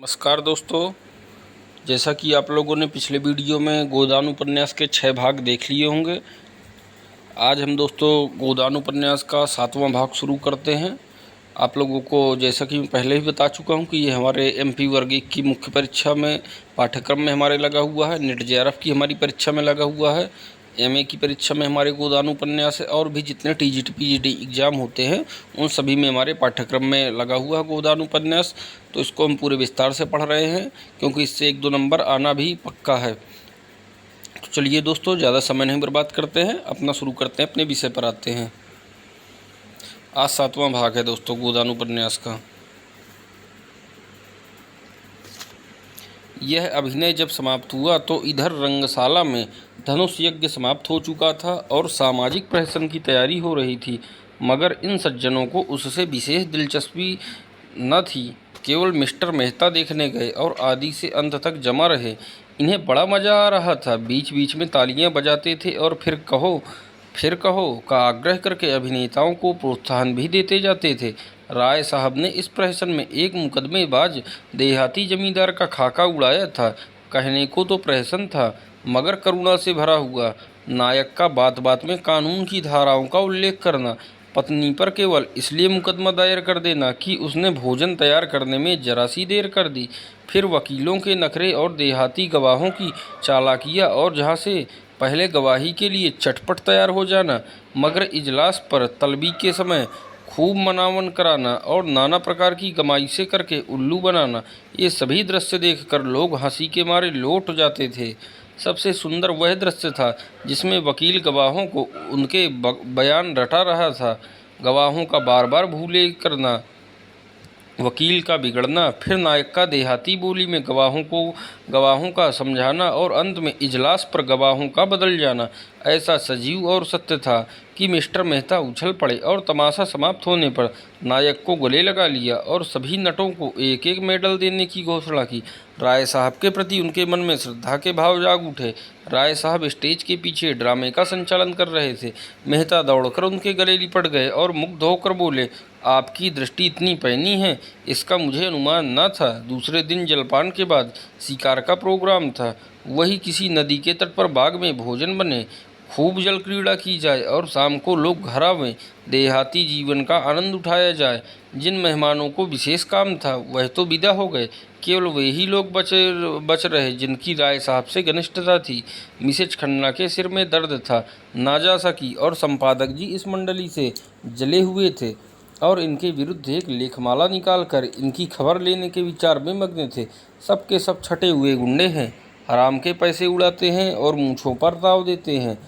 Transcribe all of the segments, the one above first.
नमस्कार दोस्तों, जैसा कि आप लोगों ने पिछले वीडियो में गोदान उपन्यास के 6 भाग देख लिए होंगे। आज हम दोस्तों गोदान उपन्यास का 7वां भाग शुरू करते हैं। आप लोगों को जैसा कि मैं पहले ही बता चुका हूं कि ये हमारे एमपी वर्ग 1 की मुख्य परीक्षा में पाठ्यक्रम में हमारे लगा हुआ है। नेट जेआरएफ की हमारी परीक्षा में लगा हुआ है। एमए की परीक्षा में हमारे गोदान उपन्यास है और भी जितने टीजीटी पीजीटी एग्ज़ाम होते हैं उन सभी में हमारे पाठ्यक्रम में लगा हुआ है गोदान उपन्यास। तो इसको हम पूरे विस्तार से पढ़ रहे हैं क्योंकि इससे 1-2 नंबर आना भी पक्का है। तो चलिए दोस्तों, ज़्यादा समय नहीं बर्बाद करते हैं, अपना शुरू करते हैं, अपने विषय पर आते हैं। आज 7वां भाग है दोस्तों गोदान उपन्यास का। यह अभिनय जब समाप्त हुआ तो इधर रंगशाला में धनुष यज्ञ समाप्त हो चुका था और सामाजिक प्रहसन की तैयारी हो रही थी, मगर इन सज्जनों को उससे विशेष दिलचस्पी न थी। केवल मिस्टर मेहता देखने गए और आदि से अंत तक जमा रहे। इन्हें बड़ा मज़ा आ रहा था। बीच बीच में तालियां बजाते थे और फिर कहो का आग्रह करके अभिनेताओं को प्रोत्साहन भी देते जाते थे। राय साहब ने इस प्रहसन में एक मुकदमेबाज देहाती जमींदार का खाका उड़ाया था। कहने को तो प्रहसन था, मगर करुणा से भरा हुआ। नायक का बात बात में कानून की धाराओं का उल्लेख करना, पत्नी पर केवल इसलिए मुकदमा दायर कर देना कि उसने भोजन तैयार करने में जरा सी देर कर दी, फिर वकीलों के नखरे और देहाती गवाहों की चालाकियाँ और जहाँ से पहले गवाही के लिए चटपट तैयार हो जाना, मगर इजलास पर तलबी के समय खूब मनावन कराना और नाना प्रकार की गमाइशें करके उल्लू बनाना, ये सभी दृश्य देखकर लोग हंसी के मारे लौट जाते थे। सबसे सुंदर वह दृश्य था जिसमें वकील गवाहों को उनके बयान रटा रहा था। गवाहों का बार बार भूले करना, वकील का बिगड़ना, फिर नायक का देहाती बोली में गवाहों का समझाना और अंत में इजलास पर गवाहों का बदल जाना ऐसा सजीव और सत्य था कि मिस्टर मेहता उछल पड़े और तमाशा समाप्त होने पर नायक को गले लगा लिया और सभी नटों को एक एक मेडल देने की घोषणा की। राय साहब के प्रति उनके मन में श्रद्धा के भाव जाग उठे। राय साहब स्टेज के पीछे ड्रामे का संचालन कर रहे थे। मेहता दौड़कर उनके गले लिपट गए और मुग्ध होकर बोले, आपकी दृष्टि इतनी पैनी है, इसका मुझे अनुमान न था। दूसरे दिन जलपान के बाद शिकार का प्रोग्राम था। वही किसी नदी के तट पर बाग में भोजन बने, खूब जल क्रीड़ा की जाए और शाम को लोग घर आवें, देहाती जीवन का आनंद उठाया जाए। जिन मेहमानों को विशेष काम था वह तो विदा हो गए, केवल वे ही लोग बच रहे जिनकी राय साहब से घनिष्ठता थी। मिसेज खन्ना के सिर में दर्द था, ना जा सकी और संपादक जी इस मंडली से जले हुए थे और इनके विरुद्ध एक लेखमाला निकालकर इनकी खबर लेने के विचार में मग्न थे। सब के सब छटे हुए गुंडे हैं, हराम के पैसे उड़ाते हैं और मूँछों पर दाव देते हैं।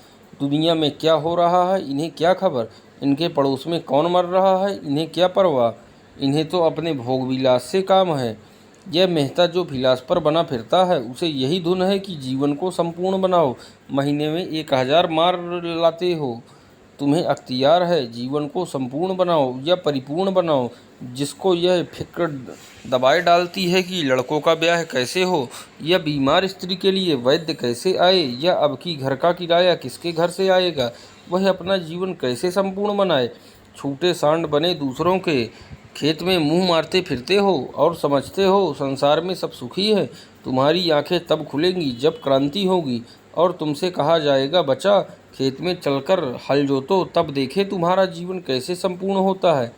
दुनिया में क्या हो रहा है इन्हें क्या खबर, इनके पड़ोस में कौन मर रहा है इन्हें क्या परवाह। इन्हें तो अपने भोग विलास से काम है। यह मेहता जो विलास पर बना फिरता है उसे यही धुन है कि जीवन को संपूर्ण बनाओ, महीने में 1000 मार लाते हो। तुम्हें अख्तियार है, जीवन को संपूर्ण बनाओ या परिपूर्ण बनाओ। जिसको यह फिक्र दबाए डालती है कि लड़कों का ब्याह कैसे हो, या बीमार स्त्री के लिए वैद्य कैसे आए, या अब की घर का किराया किसके घर से आएगा, वह अपना जीवन कैसे संपूर्ण बनाए। छूटे सांड बने दूसरों के खेत में मुंह मारते फिरते हो और समझते हो संसार में सब सुखी है। तुम्हारी आंखें तब खुलेंगी जब क्रांति होगी और तुमसे कहा जाएगा, बच्चा खेत में चलकर हल जोतो, तब देखे तुम्हारा जीवन कैसे संपूर्ण होता है।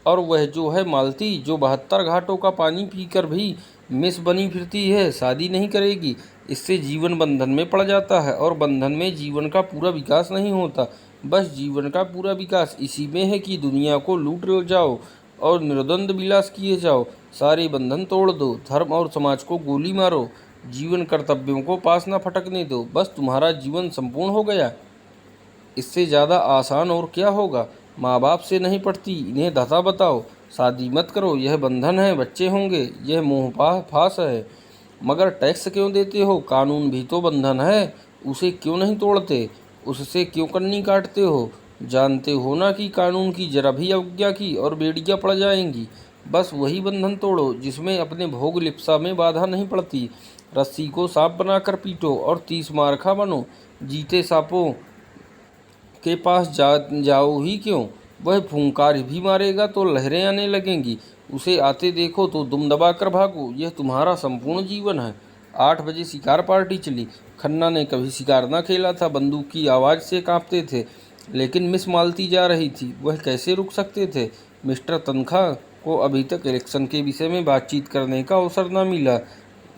और वह जो है मालती, जो 72 घाटों का पानी पीकर भी मिस बनी फिरती है, शादी नहीं करेगी। इससे जीवन बंधन में पड़ जाता है और बंधन में जीवन का पूरा विकास नहीं होता। बस जीवन का पूरा विकास इसी में है कि दुनिया को लूट जाओ और निर्द्वंद विलास किए जाओ। सारे बंधन तोड़ दो, धर्म और समाज को गोली मारो, जीवन कर्तव्यों को पास न फटकने दो, बस तुम्हारा जीवन संपूर्ण हो गया। इससे ज़्यादा आसान और क्या होगा। माँ बाप से नहीं पड़ती, इन्हें धता बताओ। शादी मत करो, यह बंधन है, बच्चे होंगे, यह मोह फास है। मगर टैक्स क्यों देते हो, कानून भी तो बंधन है, उसे क्यों नहीं तोड़ते, उससे क्यों कन्नी काटते हो। जानते हो ना कि कानून की जरा भी अवज्ञा की और बेड़ियाँ पड़ जाएंगी। बस वही बंधन तोड़ो जिसमें अपने भोग लिप्सा में बाधा नहीं पड़ती। रस्सी को सांप बनाकर पीटो और 30 मारखा बनो। जीते सांपों के पास जाओ ही क्यों, वह फूंकार भी मारेगा तो लहरें आने लगेंगी। उसे आते देखो तो दुम दबाकर भागो, यह तुम्हारा संपूर्ण जीवन है। 8 बजे शिकार पार्टी चली। खन्ना ने कभी शिकार न खेला था, बंदूक की आवाज़ से कांपते थे, लेकिन मिस मालती जा रही थी, वह कैसे रुक सकते थे। मिस्टर तनखा को अभी तक इलेक्शन के विषय में बातचीत करने का अवसर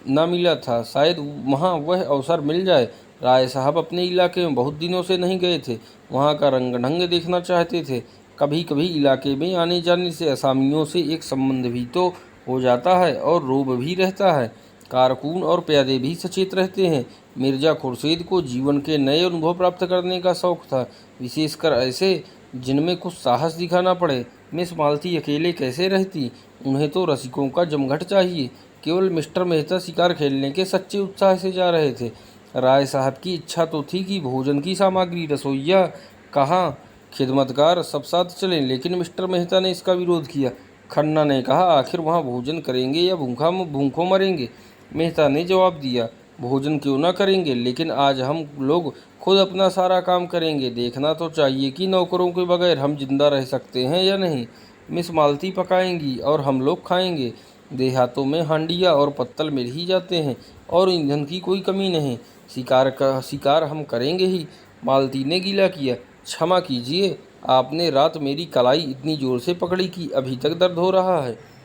न मिला था। शायद वहाँ वह अवसर मिल जाए। राय साहब अपने इलाके में बहुत दिनों से नहीं गए थे, वहाँ का रंग ढंग देखना चाहते थे। कभी कभी इलाके में आने जाने से असामियों से एक संबंध भी तो हो जाता है और रोब भी रहता है। कारकुन और प्यादे भी सचेत रहते हैं। मिर्जा खुर्शीद को जीवन के नए अनुभव प्राप्त करने का शौक था, विशेषकर ऐसे जिनमें कुछ साहस दिखाना पड़े। मिस मालती अकेले कैसे रहती, उन्हें तो रसिकों का जमघट चाहिए। केवल मिस्टर मेहता शिकार खेलने के सच्चे उत्साह से जा रहे थे। राय साहब की इच्छा तो थी कि भोजन की सामग्री, रसोइया, कहाँ खिदमतगार सब साथ चलें, लेकिन मिस्टर मेहता ने इसका विरोध किया। खन्ना ने कहा, आखिर वहाँ भोजन करेंगे या भूखों मरेंगे। मेहता ने जवाब दिया, भोजन क्यों ना करेंगे, लेकिन आज हम लोग खुद अपना सारा काम करेंगे। देखना तो चाहिए कि नौकरों के बगैर हम जिंदा रह सकते हैं या नहीं। मिस मालती पकाएंगी और हम लोग खाएंगे। देहातों में हांडिया और पत्तल मिल ही जाते हैं और ईंधन की कोई कमी नहीं। शिकार हम करेंगे ही। मालती ने गीला किया, क्षमा कीजिए, आपने रात मेरी कलाई इतनी जोर से पकड़ी कि अभी तक दर्द हो रहा है।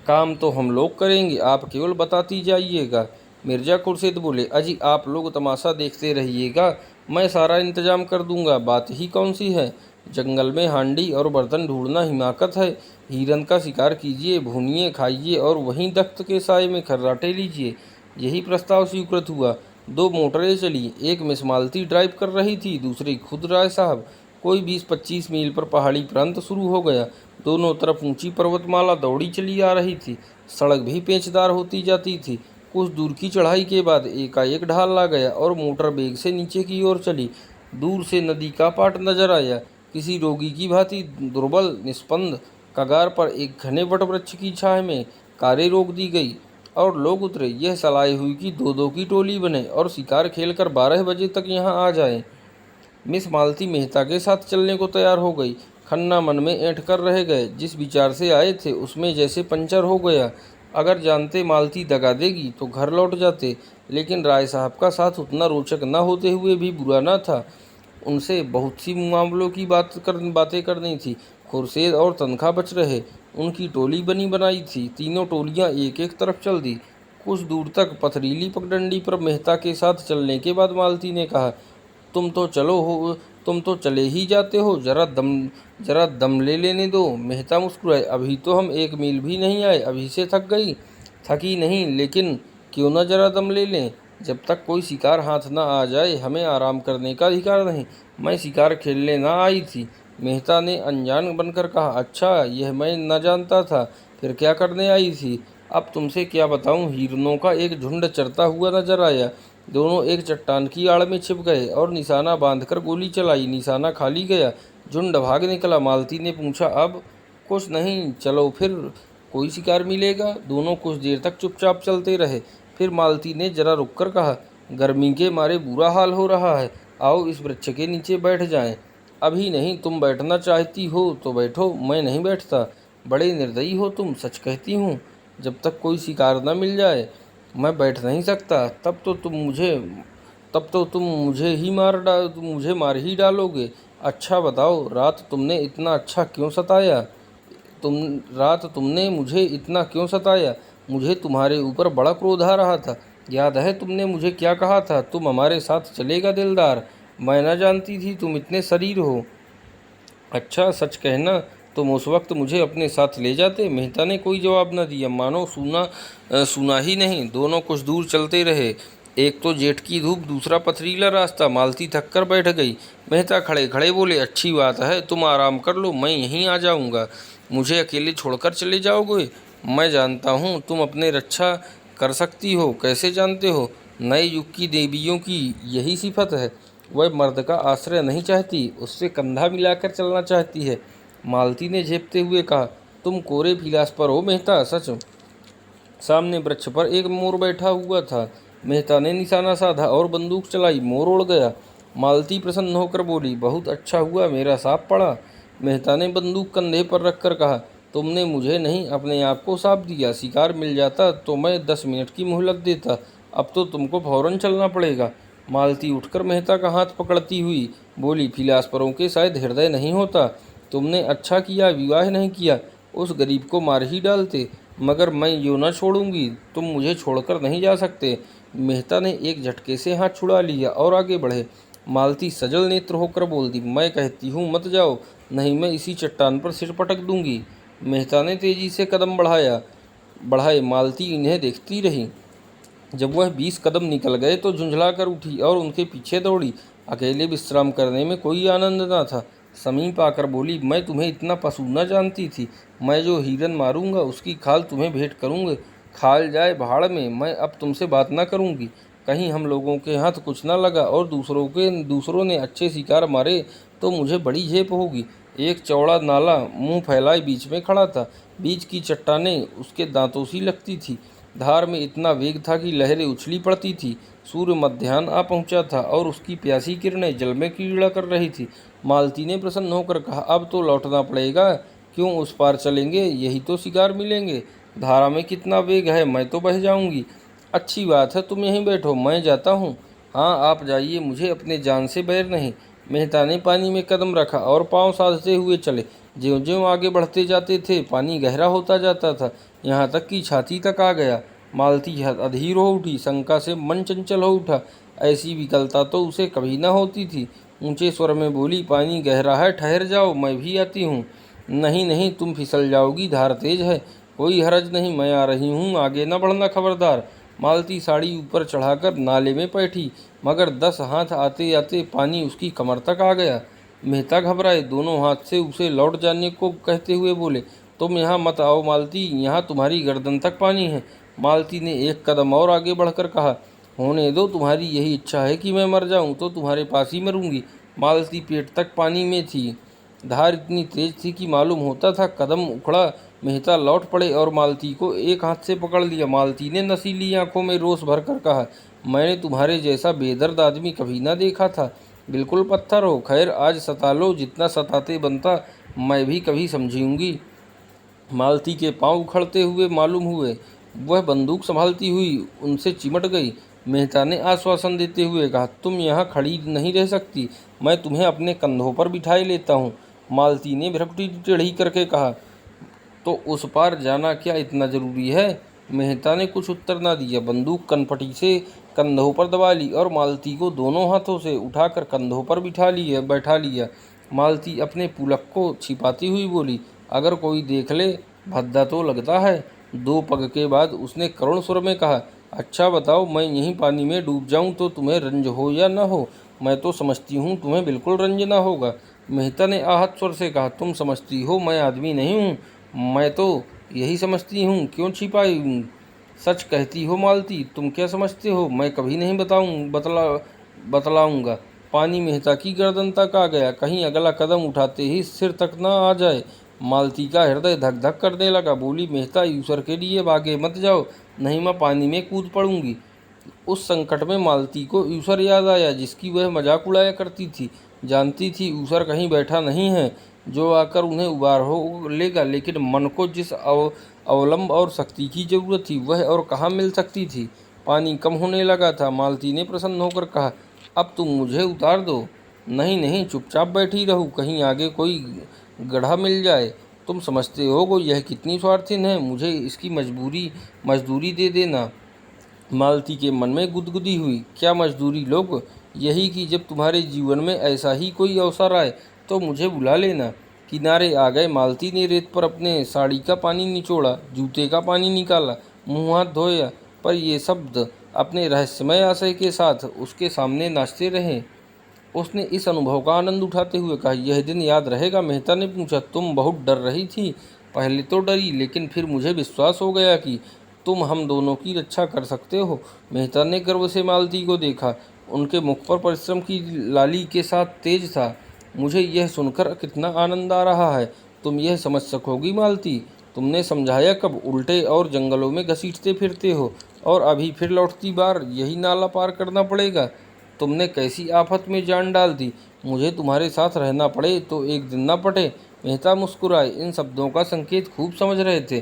काम तो हम लोग करेंगे, आप केवल बताती जाइएगा। मिर्जा खुर्शीद बोले, अजी आप लोग तमाशा देखते रहिएगा, मैं सारा इंतजाम कर दूंगा। बात ही कौन सी है, जंगल में हांडी और बर्तन ढूंढना हिमाकत है। हिरन का शिकार कीजिए, भूनिए, खाइए और वहीं दख्त के साए में खर्राटे लीजिए। यही प्रस्ताव स्वीकृत हुआ। 2 मोटरें चली, एक मिस मालती ड्राइव कर रही थी, दूसरी खुद राय साहब। कोई 20-25 मील पर पहाड़ी प्रांत शुरू हो गया। दोनों तरफ ऊंची पर्वतमाला दौड़ी चली आ रही थी। सड़क भी पेचदार होती जाती थी। कुछ दूर की चढ़ाई के बाद एकाएक ढाल ला गया और मोटर बेग से नीचे की ओर चली। दूर से नदी का पाट नजर आया, किसी रोगी की भांति दुर्बल, निस्पंद। कगार पर एक घने वटवृक्ष की छाया में कारें रोक दी गई और लोग उतरे। यह सलाह हुई कि 2-2 की टोली बने और शिकार खेलकर 12 बजे तक यहाँ आ जाए। मिस मालती मेहता के साथ चलने को तैयार हो गई। खन्ना मन में ऐंठ कर रह गए, जिस विचार से आए थे उसमें जैसे पंचर हो गया। अगर जानते मालती दगा देगी तो घर लौट जाते, लेकिन राय साहब का साथ उतना रोचक न होते हुए भी बुरा न था। उनसे बहुत सी मामलों की बातें करनी थी। खुर्शीद और तनखा बच रहे, उनकी टोली बनी बनाई थी। तीनों टोलियां एक एक तरफ चल दी। कुछ दूर तक पथरीली पगडंडी पर मेहता के साथ चलने के बाद मालती ने कहा, तुम तो चले ही जाते हो, जरा दम ले लेने दो। मेहता मुस्कुराए, अभी तो हम 1 मील भी नहीं आए, अभी से थक गई। थकी नहीं, लेकिन क्यों न जरा दम ले लें। जब तक कोई शिकार हाथ न आ जाए हमें आराम करने का अधिकार नहीं। मैं शिकार खेलने ना आई थी। मेहता ने अनजान बनकर कहा, अच्छा, यह मैं न जानता था। फिर क्या करने आई थी? अब तुमसे क्या बताऊं। हिरनों का एक झुंड चरता हुआ नजर आया। दोनों एक चट्टान की आड़ में छिप गए और निशाना बांधकर गोली चलाई। निशाना खाली गया, झुंड भाग निकला। मालती ने पूछा, अब? कुछ नहीं, चलो फिर कोई शिकार मिलेगा। दोनों कुछ देर तक चुपचाप चलते रहे। फिर मालती ने जरा रुककर कहा, गर्मी के मारे बुरा हाल हो रहा है, आओ इस वृक्ष के नीचे बैठ जाएं। अभी नहीं, तुम बैठना चाहती हो तो बैठो, मैं नहीं बैठता। बड़े निर्दयी हो तुम, सच कहती हूँ। जब तक कोई शिकार न मिल जाए मैं बैठ नहीं सकता। तब तो तुम मुझे मार ही डालोगे। अच्छा बताओ, रात तुमने मुझे इतना क्यों सताया? मुझे तुम्हारे ऊपर बड़ा क्रोध आ रहा था। याद है तुमने मुझे क्या कहा था? तुम हमारे साथ चलेगा दिलदार। मैं न जानती थी तुम इतने शरीर हो। अच्छा, सच कहना, तुम उस वक्त मुझे अपने साथ ले जाते। मेहता ने कोई जवाब न दिया, मानो सुना ही नहीं। दोनों कुछ दूर चलते रहे। एक तो जेठ की धूप, दूसरा पथरीला रास्ता। मालती थक कर बैठ गई। मेहता खड़े खड़े बोले, अच्छी बात है, तुम आराम कर लो, मैं यहीं आ जाऊंगा। मुझे अकेले छोड़कर चले जाओगे? मैं जानता हूँ तुम अपने रक्षा कर सकती हो। कैसे जानते हो? नए युग की देवियों की यही सिफत है। वह मर्द का आश्रय नहीं चाहती, उससे कंधा मिलाकर चलना चाहती है। मालती ने झेपते हुए कहा, तुम कोरे फिलास पर हो मेहता, सच। सामने वृक्ष पर एक मोर बैठा हुआ था। मेहता ने निशाना साधा और बंदूक चलाई। मोर उड़ गया। मालती प्रसन्न होकर बोली, बहुत अच्छा हुआ, मेरा सांप पड़ा। मेहता ने बंदूक कंधे पर रखकर कहा, तुमने मुझे नहीं अपने आप को साफ दिया। शिकार मिल जाता तो मैं 10 मिनट की मोहलत देता, अब तो तुमको फौरन चलना पड़ेगा। मालती उठकर मेहता का हाथ पकड़ती हुई बोली, फिलासफरों के शायद हृदय नहीं होता। तुमने अच्छा किया विवाह नहीं किया, उस गरीब को मार ही डालते, मगर मैं यूँ न छोड़ूंगी, तुम मुझे छोड़कर नहीं जा सकते। मेहता ने एक झटके से हाथ छुड़ा लिया और आगे बढ़े। मालती सजल नेत्र होकर बोल दी, मैं कहती हूँ मत जाओ, नहीं मैं इसी चट्टान पर सिर पटक दूंगी। मेहता ने तेजी से कदम बढ़ाए। मालती इन्हें देखती रही। जब वह 20 कदम निकल गए तो झुंझला कर उठी और उनके पीछे दौड़ी। अकेले विश्राम करने में कोई आनंद न था। समीप आकर बोली, मैं तुम्हें इतना पशु न जानती थी। मैं जो हिरन मारूंगा उसकी खाल तुम्हें भेंट करूंगा। खाल जाए भाड़ में, मैं अब तुमसे बात न करूंगी। कहीं हम लोगों के हाथ कुछ न लगा और दूसरों ने अच्छे शिकार मारे तो मुझे बड़ी झेप होगी। एक चौड़ा नाला मुंह फैलाए बीच में खड़ा था। बीच की चट्टानें उसके दांतों सी लगती थी। धार में इतना वेग था कि लहरें उछली पड़ती थी। सूर्य मध्याह्न आ पहुंचा था और उसकी प्यासी किरणें जल में कीड़ा कर रही थी। मालती ने प्रसन्न होकर कहा, अब तो लौटना पड़ेगा। क्यों, उस पार चलेंगे, यही तो शिकार मिलेंगे। धारा में कितना वेग है, मैं तो बह जाऊंगी। अच्छी बात है, तुम यहीं बैठो, मैं जाता हूँ। हाँ आप जाइए, मुझे अपने जान से बैर नहीं। मेहता ने पानी में कदम रखा और पांव साधते हुए चले। ज्यों-ज्यों आगे बढ़ते जाते थे पानी गहरा होता जाता था, यहाँ तक कि छाती तक आ गया। मालती अधीर हो उठी, शंका से मन चंचल हो उठा। ऐसी विकलता तो उसे कभी न होती थी। ऊंचे स्वर में बोली, पानी गहरा है, ठहर जाओ, मैं भी आती हूँ। नहीं नहीं, तुम फिसल जाओगी, धार तेज है। कोई हरज नहीं, मैं आ रही हूँ, आगे न बढ़ना खबरदार। मालती साड़ी ऊपर चढ़ाकर नाले में बैठी, मगर 10 हाथ आते आते पानी उसकी कमर तक आ गया। मेहता घबराए, दोनों हाथ से उसे लौट जाने को कहते हुए बोले, तुम यहाँ मत आओ मालती, यहाँ तुम्हारी गर्दन तक पानी है। मालती ने एक कदम और आगे बढ़कर कहा, होने दो, तुम्हारी यही इच्छा है कि मैं मर जाऊं तो तुम्हारे पास ही मरूंगी। मालती पेट तक पानी में थी। धार इतनी तेज थी कि मालूम होता था कदम उखड़ा। मेहता लौट पड़े और मालती को एक हाथ से पकड़ लिया। मालती ने नशीली आंखों में रोष भरकर कहा, मैंने तुम्हारे जैसा बेदर्द आदमी कभी ना देखा था। बिल्कुल पत्थर हो। खैर आज सता लो, जितना सताते बनता मैं भी कभी समझूंगी। मालती के पांव उखड़ते हुए मालूम हुए। वह बंदूक संभालती हुई उनसे चिमट गई। मेहता ने आश्वासन देते हुए कहा, तुम यहाँ खड़ी नहीं रह सकती, मैं तुम्हें अपने कंधों पर बिठाए लेता हूँ। मालती ने भ्रुकुटी टेढ़ी करके कहा, तो उस पार जाना क्या इतना जरूरी है? मेहता ने कुछ उत्तर न दिया। बंदूक कनपटी से कंधों पर दबा ली और मालती को दोनों हाथों से उठाकर कंधों पर बैठा लिया। मालती अपने पुलक को छिपाती हुई बोली, अगर कोई देख ले, भद्दा तो लगता है। 2 पग के बाद उसने करुण स्वर में कहा, अच्छा बताओ, मैं यहीं पानी में डूब जाऊं तो तुम्हें रंज हो या न हो? मैं तो समझती हूँ तुम्हें बिल्कुल रंज न होगा। मेहता ने आहत स्वर से कहा, तुम समझती हो मैं आदमी नहीं हूँ? मैं तो यही समझती हूँ, क्यों छिपाई हूँ? सच कहती हो मालती, तुम क्या समझते हो? मैं कभी नहीं बतलाऊंगा। पानी मेहता की गर्दन तक आ गया, कहीं अगला कदम उठाते ही सिर तक न आ जाए। मालती का हृदय धक धक करने लगा। बोली, मेहता ईश्वर के लिए भागे मत जाओ, नहीं मैं पानी में कूद पड़ूंगी। उस संकट में मालती को ईश्वर याद आया, जिसकी वह मजाक उड़ाया करती थी। जानती थी ईश्वर कहीं बैठा नहीं है जो आकर उन्हें उबार हो लेगा, लेकिन मन को जिस अवलंब और शक्ति की जरूरत थी वह और कहाँ मिल सकती थी। पानी कम होने लगा था। मालती ने प्रसन्न होकर कहा, अब तुम मुझे उतार दो। नहीं नहीं, चुपचाप बैठी रहूं, कहीं आगे कोई गड्ढा मिल जाए। तुम समझते हो यह कितनी स्वार्थहीन है, मुझे इसकी मजदूरी दे देना। मालती के मन में गुदगुदी हुई। क्या मजदूरी लोग? यही कि जब तुम्हारे जीवन में ऐसा ही कोई अवसर आए तो मुझे बुला लेना। किनारे आ गए। मालती ने रेत पर अपने साड़ी का पानी निचोड़ा, जूते का पानी निकाला, मुंह हाथ धोया, पर ये शब्द अपने रहस्यमय आशय के साथ उसके सामने नाचते रहे। उसने इस अनुभव का आनंद उठाते हुए कहा, यह दिन याद रहेगा? मेहता ने पूछा, तुम बहुत डर रही थी। पहले तो डरी, लेकिन फिर मुझे विश्वास हो गया कि तुम हम दोनों की रक्षा कर सकते हो। मेहता ने गर्व से मालती को देखा। उनके मुख पर परिश्रम की लाली के साथ तेज था। मुझे यह सुनकर कितना आनंद आ रहा है। तुम यह समझ सकोगी मालती? तुमने समझाया कब? उल्टे और जंगलों में घसीटते फिरते हो और अभी फिर लौटती बार यही नाला पार करना पड़ेगा। तुमने कैसी आफत में जान डाल दी। मुझे तुम्हारे साथ रहना पड़े तो एक दिन न पटे, मेहता मुस्कुराए। इन शब्दों का संकेत खूब समझ रहे थे।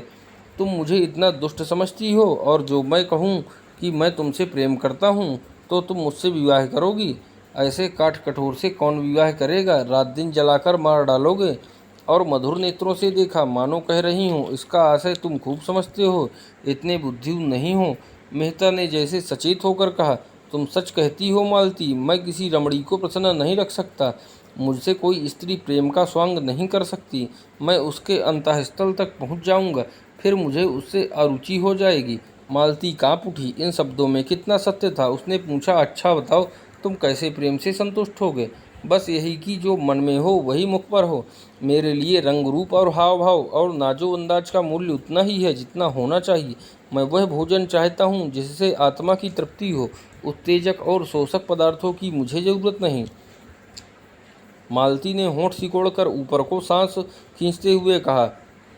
तुम मुझे इतना दुष्ट समझती हो, और जो मैं कहूँ कि मैं तुमसे प्रेम करता हूँ तो तुम मुझसे विवाह करोगी? ऐसे काठ कठोर से कौन विवाह करेगा? रात दिन जलाकर मार डालोगे। और मधुर नेत्रों से देखा, मानो कह रही हूँ, इसका आशय तुम खूब समझते हो, इतने बुद्धिमान नहीं हो। मेहता ने जैसे सचेत होकर कहा, तुम सच कहती हो मालती, मैं किसी रमणी को प्रसन्न नहीं रख सकता। मुझसे कोई स्त्री प्रेम का स्वांग नहीं कर सकती। मैं उसके अंतःस्थल तक पहुँच जाऊँगा, फिर मुझे उससे अरुचि हो जाएगी। मालती काँप उठी। इन शब्दों में कितना सत्य था। उसने पूछा, अच्छा बताओ, तुम कैसे प्रेम से संतुष्ट होगे? बस यही कि जो मन में हो वही मुख पर हो। मेरे लिए रंग रूप और हाव भाव और नाजो अंदाज का मूल्य उतना ही है जितना होना चाहिए। मैं वह भोजन चाहता हूँ जिससे आत्मा की तृप्ति हो। उत्तेजक और शोषक पदार्थों की मुझे जरूरत नहीं। मालती ने होंठ सिकोड़कर ऊपर को सांस खींचते हुए कहा,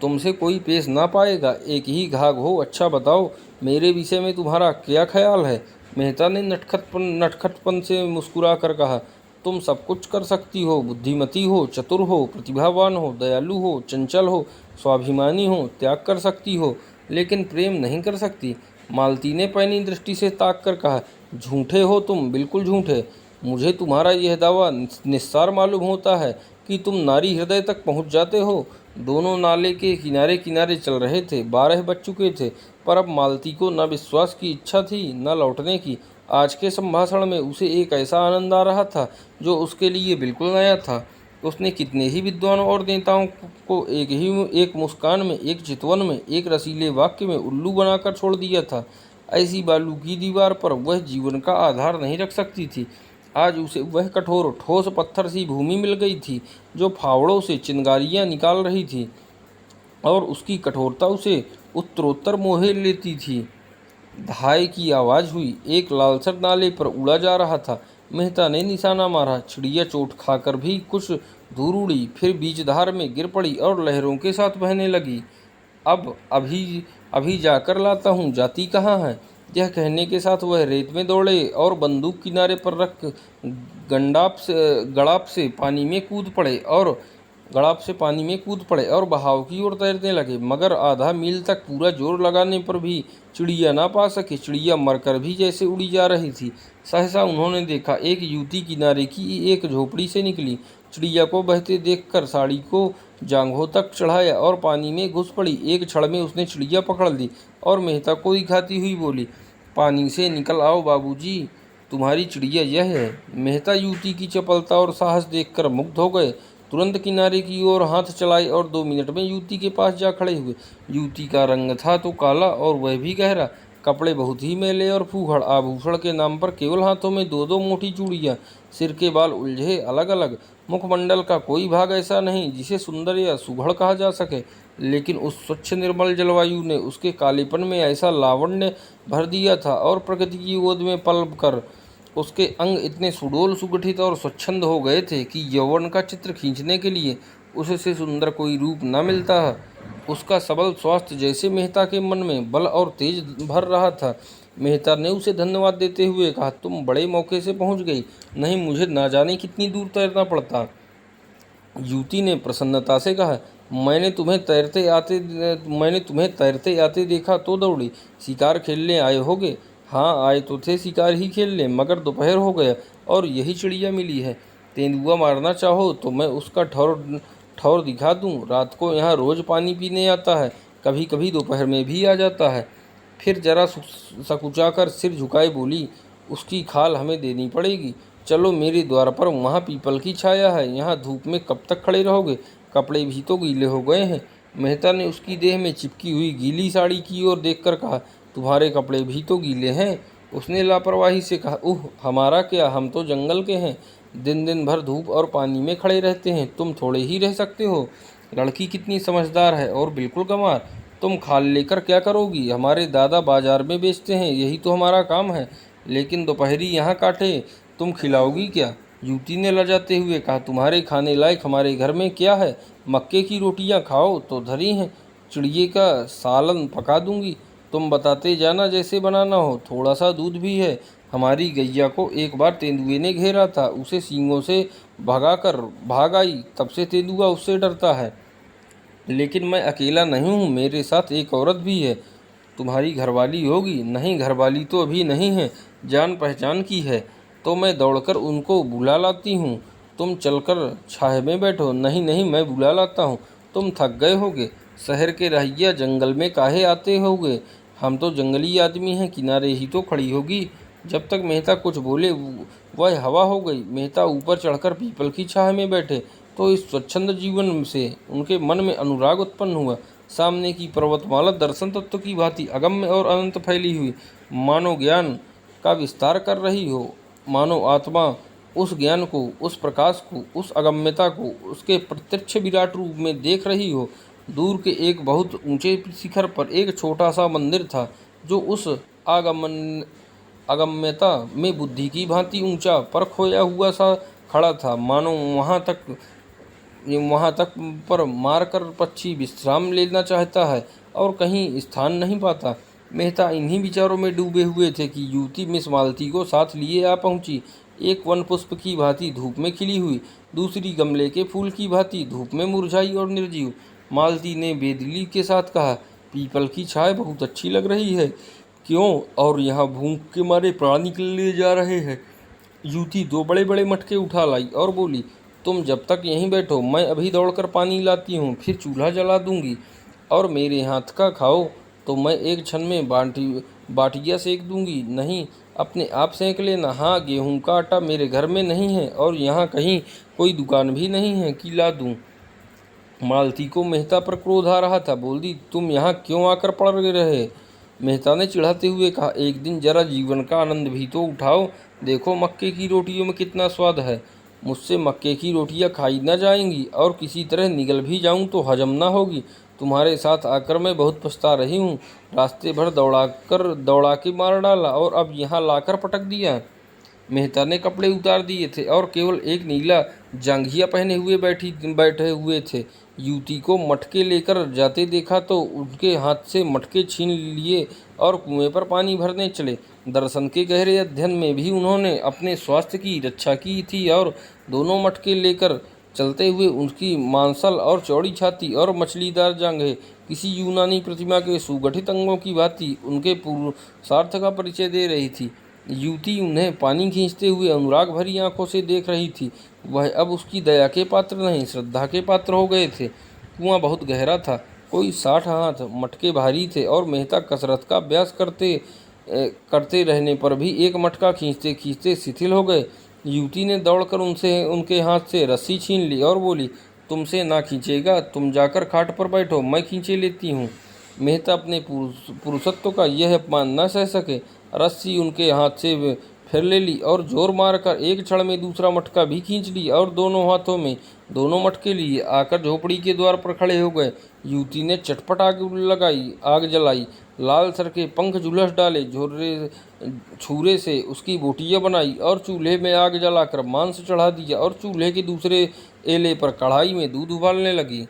तुमसे कोई पेश ना पाएगा, एक ही घाघ हो। अच्छा बताओ, मेरे विषय में तुम्हारा क्या ख्याल है? मेहता ने नटखटपन से मुस्कुरा कर कहा, तुम सब कुछ कर सकती हो। बुद्धिमती हो, चतुर हो, प्रतिभावान हो, दयालु हो, चंचल हो, स्वाभिमानी हो, त्याग कर सकती हो, लेकिन प्रेम नहीं कर सकती। मालती ने पैनी दृष्टि से ताक कर कहा, झूठे हो तुम, बिल्कुल झूठे। मुझे तुम्हारा यह दावा निस्सार मालूम होता है कि तुम नारी हृदय तक पहुंच जाते हो। दोनों नाले के किनारे किनारे चल रहे थे। 12 बज चुके थे, पर अब मालती को न विश्वास की इच्छा थी न लौटने की। आज के संभाषण में उसे एक ऐसा आनंद आ रहा था जो उसके लिए बिल्कुल नया था। उसने कितने ही विद्वानों और नेताओं को एक मुस्कान में, एक चितवन में, एक रसीले वाक्य में उल्लू बनाकर छोड़ दिया था। ऐसी बालू की दीवार पर वह जीवन का आधार नहीं रख सकती थी। आज उसे वह कठोर ठोस पत्थर सी भूमि मिल गई थी जो फावड़ों से चिंगारियां निकाल रही थी, और उसकी कठोरता उसे उत्तरोत्तर मोह लेती थी। धाय की आवाज़ हुई। एक लालसर नाले पर उड़ा जा रहा था। मेहता ने निशाना मारा। चिड़िया चोट खाकर भी कुछ दूर उड़ी, फिर बीच धार में गिर पड़ी और लहरों के साथ बहने लगी। अब अभी अभी जाकर लाता हूँ, जाती कहाँ है? यह कहने के साथ वह रेत में दौड़े और बंदूक किनारे पर रख गड़ाप से पानी में कूद पड़े और बहाव की ओर तैरने लगे। मगर आधा मील तक पूरा जोर लगाने पर भी चिड़िया ना पा सके। चिड़िया मरकर भी जैसे उड़ी जा रही थी। सहसा उन्होंने देखा, एक युवती किनारे की एक झोपड़ी से निकली। चिड़िया को बहते देखकर साड़ी को जांघों तक चढ़ाया और पानी में घुस पड़ी। एक क्षण में उसने चिड़िया पकड़ ली और मेहता को दिखाती हुई बोली, पानी से निकल आओ बाबूजी, तुम्हारी चिड़िया यह है। मेहता युवती की चपलता और साहस देखकर मुग्ध हो गए। तुरंत किनारे की ओर हाथ चलाए और 2 मिनट में युवती के पास जा खड़े हुए। युवती का रंग था तो काला और वह भी गहरा, कपड़े बहुत ही मैले और फूहड़, आभूषण के नाम पर केवल हाथों में 2-2 मोटी चूड़ियाँ, सिर के बाल उलझे अलग अलग। मुखमंडल का कोई भाग ऐसा नहीं जिसे सुंदर या सुघड़ कहा जा सके, लेकिन उस स्वच्छ निर्मल जलवायु ने उसके कालेपन में ऐसा लावण्य भर दिया था और प्रकृति की गोद में पल कर उसके अंग इतने सुडोल, सुगठित और स्वच्छंद हो गए थे कि यौवन का चित्र खींचने के लिए उससे सुंदर कोई रूप न मिलता है। उसका सबल स्वास्थ्य जैसे मेहता के मन में बल और तेज भर रहा था। मेहता ने उसे धन्यवाद देते हुए कहा, तुम बड़े मौके से पहुंच गई, नहीं मुझे ना जाने कितनी दूर तैरना पड़ता। युवती ने प्रसन्नता से कहा, मैंने तुम्हें तैरते आते देखा तो दौड़ी। शिकार खेलने आए होगे? हाँ, आए तो थे शिकार ही खेलने, मगर दोपहर हो गया और यही चिड़िया मिली है। तेंदुआ मारना चाहो तो मैं उसका ठौर ठौर दिखा दूँ। रात को यहाँ रोज पानी पीने आता है, कभी कभी दोपहर में भी आ जाता है। फिर जरा सकुचाकर सिर झुकाए बोली, उसकी खाल हमें देनी पड़ेगी। चलो मेरे द्वार पर, वहाँ पीपल की छाया है। यहाँ धूप में कब तक खड़े रहोगे? कपड़े भी तो गीले हो गए हैं। मेहता ने उसकी देह में चिपकी हुई गीली साड़ी की ओर देखकर कहा, तुम्हारे कपड़े भी तो गीले हैं। उसने लापरवाही से कहा, उह, हमारा क्या, हम तो जंगल के हैं, दिन दिन भर धूप और पानी में खड़े रहते हैं, तुम थोड़े ही रह सकते हो। लड़की कितनी समझदार है और बिल्कुल गंवार। तुम खाल लेकर क्या करोगी? हमारे दादा बाजार में बेचते हैं, यही तो हमारा काम है। लेकिन दोपहरी यहाँ काटे, तुम खिलाओगी क्या? युवती ने लजाते हुए कहा, तुम्हारे खाने लायक हमारे घर में क्या है? मक्के की रोटियाँ खाओ तो धरी हैं, चिड़िए का सालन पका दूंगी, तुम बताते जाना जैसे बनाना हो। थोड़ा सा दूध भी है। हमारी गैया को एक बार तेंदुए ने घेरा था, उसे सींगों से भगाकर भाग आई, तब से तेंदुआ उससे डरता है। लेकिन मैं अकेला नहीं हूँ, मेरे साथ एक औरत भी है। तुम्हारी घरवाली होगी? नहीं, घरवाली तो अभी नहीं है, जान पहचान की है, तो मैं दौड़कर उनको बुला लाती हूँ। तुम चलकर छाया में बैठो। नहीं नहीं, मैं बुला लाता हूँ, तुम थक गए होगे। शहर के रहिया जंगल में काहे आते होगे? हम तो जंगली आदमी हैं, किनारे ही तो खड़ी होगी। जब तक मेहता कुछ बोले वह हवा हो गई। मेहता ऊपर चढ़कर पीपल की छाया में बैठे तो इस स्वच्छंद जीवन से उनके मन में अनुराग उत्पन्न हुआ। सामने की पर्वतमाला दर्शन तत्व की भांति अगम्य और अनंत फैली हुई, मानो ज्ञान का विस्तार कर रही हो। मानो आत्मा उस ज्ञान को, उस प्रकाश को, उस अगम्यता को उसके प्रत्यक्ष विराट रूप में देख रही हो। दूर के एक बहुत ऊंचे शिखर पर एक छोटा सा मंदिर था, जो उस आगमन अगम्यता में बुद्धि की भांति ऊंचा पर खोया हुआ सा खड़ा था। मानो वहाँ तक पर मारकर पक्षी विश्राम लेना चाहता है और कहीं स्थान नहीं पाता। मेहता इन्हीं विचारों में डूबे हुए थे कि युवती मिस मालती को साथ लिए आ पहुंची। एक वन पुष्प की भांति धूप में खिली हुई, दूसरी गमले के फूल की भांति धूप में मुरझाई और निर्जीव। मालती ने बेदिली के साथ कहा, पीपल की छाया बहुत अच्छी लग रही है। क्यों? और यहाँ भूख के मारे प्राण निकल जा रहे हैं। युवती दो बड़े बड़े मटके उठा लाई और बोली, तुम जब तक यहीं बैठो, मैं अभी दौड़कर पानी लाती हूँ, फिर चूल्हा जला दूंगी और मेरे हाथ का खाओ तो मैं एक क्षण में बाटिया सेक दूंगी। नहीं, अपने आप सेक लेना। हाँ, गेहूं का आटा मेरे घर में नहीं है और यहाँ कहीं कोई दुकान भी नहीं है कि ला दूं। मालती को मेहता पर क्रोध आ रहा था। बोली, तुम यहाँ क्यों आकर पड़ रहे? मेहता ने चिढ़ाते हुए कहा, एक दिन जरा जीवन का आनंद भी तो उठाओ। देखो मक्के की रोटियों में कितना स्वाद है। मुझसे मक्के की रोटियां खाई न जाएंगी और किसी तरह निगल भी जाऊं तो हजम ना होगी। तुम्हारे साथ आकर मैं बहुत पछता रही हूँ। रास्ते भर दौड़ा के मार डाला और अब यहाँ लाकर पटक दिया। मेहता ने कपड़े उतार दिए थे और केवल एक नीला जांघिया पहने हुए बैठे हुए थे। युवती को मटके लेकर जाते देखा तो उनके हाथ से मटके छीन लिए और कुएं पर पानी भरने चले। दर्शन के गहरे अध्ययन में भी उन्होंने अपने स्वास्थ्य की रक्षा की थी और दोनों मटके लेकर चलते हुए उनकी मांसल और चौड़ी छाती और मछलीदार जांघें किसी यूनानी प्रतिमा के सुगठित अंगों की भांति उनके पुरुषार्थ का परिचय दे रही थी। युवती उन्हें पानी खींचते हुए अनुराग भरी आंखों से देख रही थी। वह अब उसकी दया के पात्र नहीं, श्रद्धा के पात्र हो गए थे। कुआं बहुत गहरा था, कोई 60 हाथ, मटके भारी थे और मेहता कसरत का अभ्यास करते रहने पर भी एक मटका खींचते खींचते शिथिल हो गए। युवती ने दौड़कर उनके हाथ से रस्सी छीन ली और बोली, तुमसे ना खींचेगा, तुम जाकर खाट पर बैठो, मैं खींचे लेती हूँ। मेहता अपने पुरुषत्व का यह अपमान न सह सके। रस्सी उनके हाथ से फिर ले ली और जोर मारकर एक क्षण में दूसरा मटका भी खींच ली और दोनों हाथों में दोनों मटके लिए आकर झोपड़ी के द्वार पर खड़े हो गए। युवती ने चटपट आग जलाई, लाल सर के पंख झुलस डाले, छुरे से उसकी बोटियां बनाई और चूल्हे में आग जलाकर मांस चढ़ा दिया और चूल्हे के दूसरे एले पर कढ़ाई में दूध उबालने लगी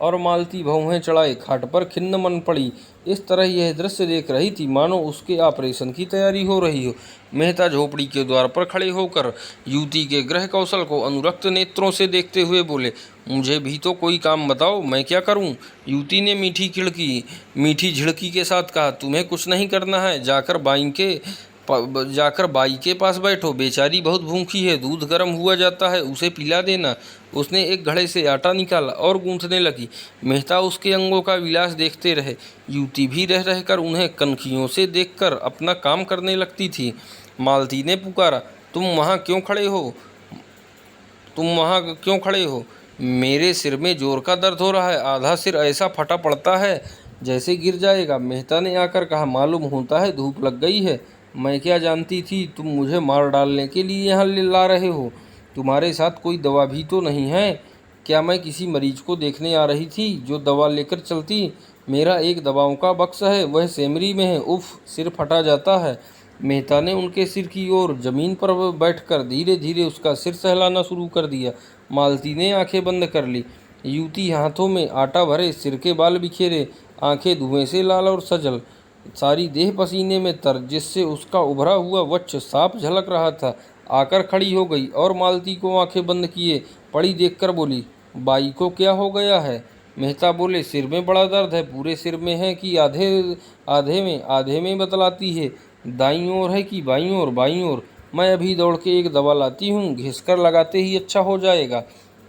और मालती भौहें चढ़ाए खाट पर खिन्न मन पड़ी। इस तरह यह दृश्य देख रही थी मानो उसके ऑपरेशन की तैयारी हो रही हो। मेहता झोपड़ी के द्वार पर खड़े होकर युवती के गृह कौशल को अनुरक्त नेत्रों से देखते हुए बोले, मुझे भी तो कोई काम बताओ, मैं क्या करूं? युवती ने मीठी झिड़की के साथ कहा, तुम्हें कुछ नहीं करना है, जाकर बाई के पास बैठो, बेचारी बहुत भूखी है, दूध गर्म हुआ जाता है, उसे पिला देना। उसने एक घड़े से आटा निकाला और गूंथने लगी। मेहता उसके अंगों का विलास देखते रहे। युवती भी रह रहकर उन्हें कनखियों से देखकर अपना काम करने लगती थी। मालती ने पुकारा, तुम वहाँ क्यों खड़े हो? मेरे सिर में जोर का दर्द हो रहा है, आधा सिर ऐसा फटा पड़ता है जैसे गिर जाएगा। मेहता ने आकर कहा, मालूम होता है धूप लग गई है। मैं क्या जानती थी तुम मुझे मार डालने के लिए यहाँ ला रहे हो? तुम्हारे साथ कोई दवा भी तो नहीं है क्या? मैं किसी मरीज को देखने आ रही थी जो दवा लेकर चलती। मेरा एक दवाओं का बक्स है, वह सेमरी में है। उफ, सिर फटा जाता है। मेहता ने उनके सिर की ओर जमीन पर बैठकर धीरे धीरे उसका सिर सहलाना शुरू कर दिया। मालती ने आंखें बंद कर ली। युवती हाथों में आटा भरे, सिर के बाल बिखेरे, आंखें धुएं से लाल और सजल, सारी देह पसीने में तर, जिससे उसका उभरा हुआ वक्ष साफ झलक रहा था। आकर खड़ी हो गई और मालती को आंखें बंद किए पड़ी देखकर बोली, बाई को क्या हो गया है? मेहता बोले, सिर में बड़ा दर्द है। पूरे सिर में है कि आधे आधे में बतलाती है? दाईं ओर है कि बाईं ओर? बाईं ओर। मैं अभी दौड़ के एक दवा लाती हूँ, घिसकर लगाते ही अच्छा हो जाएगा।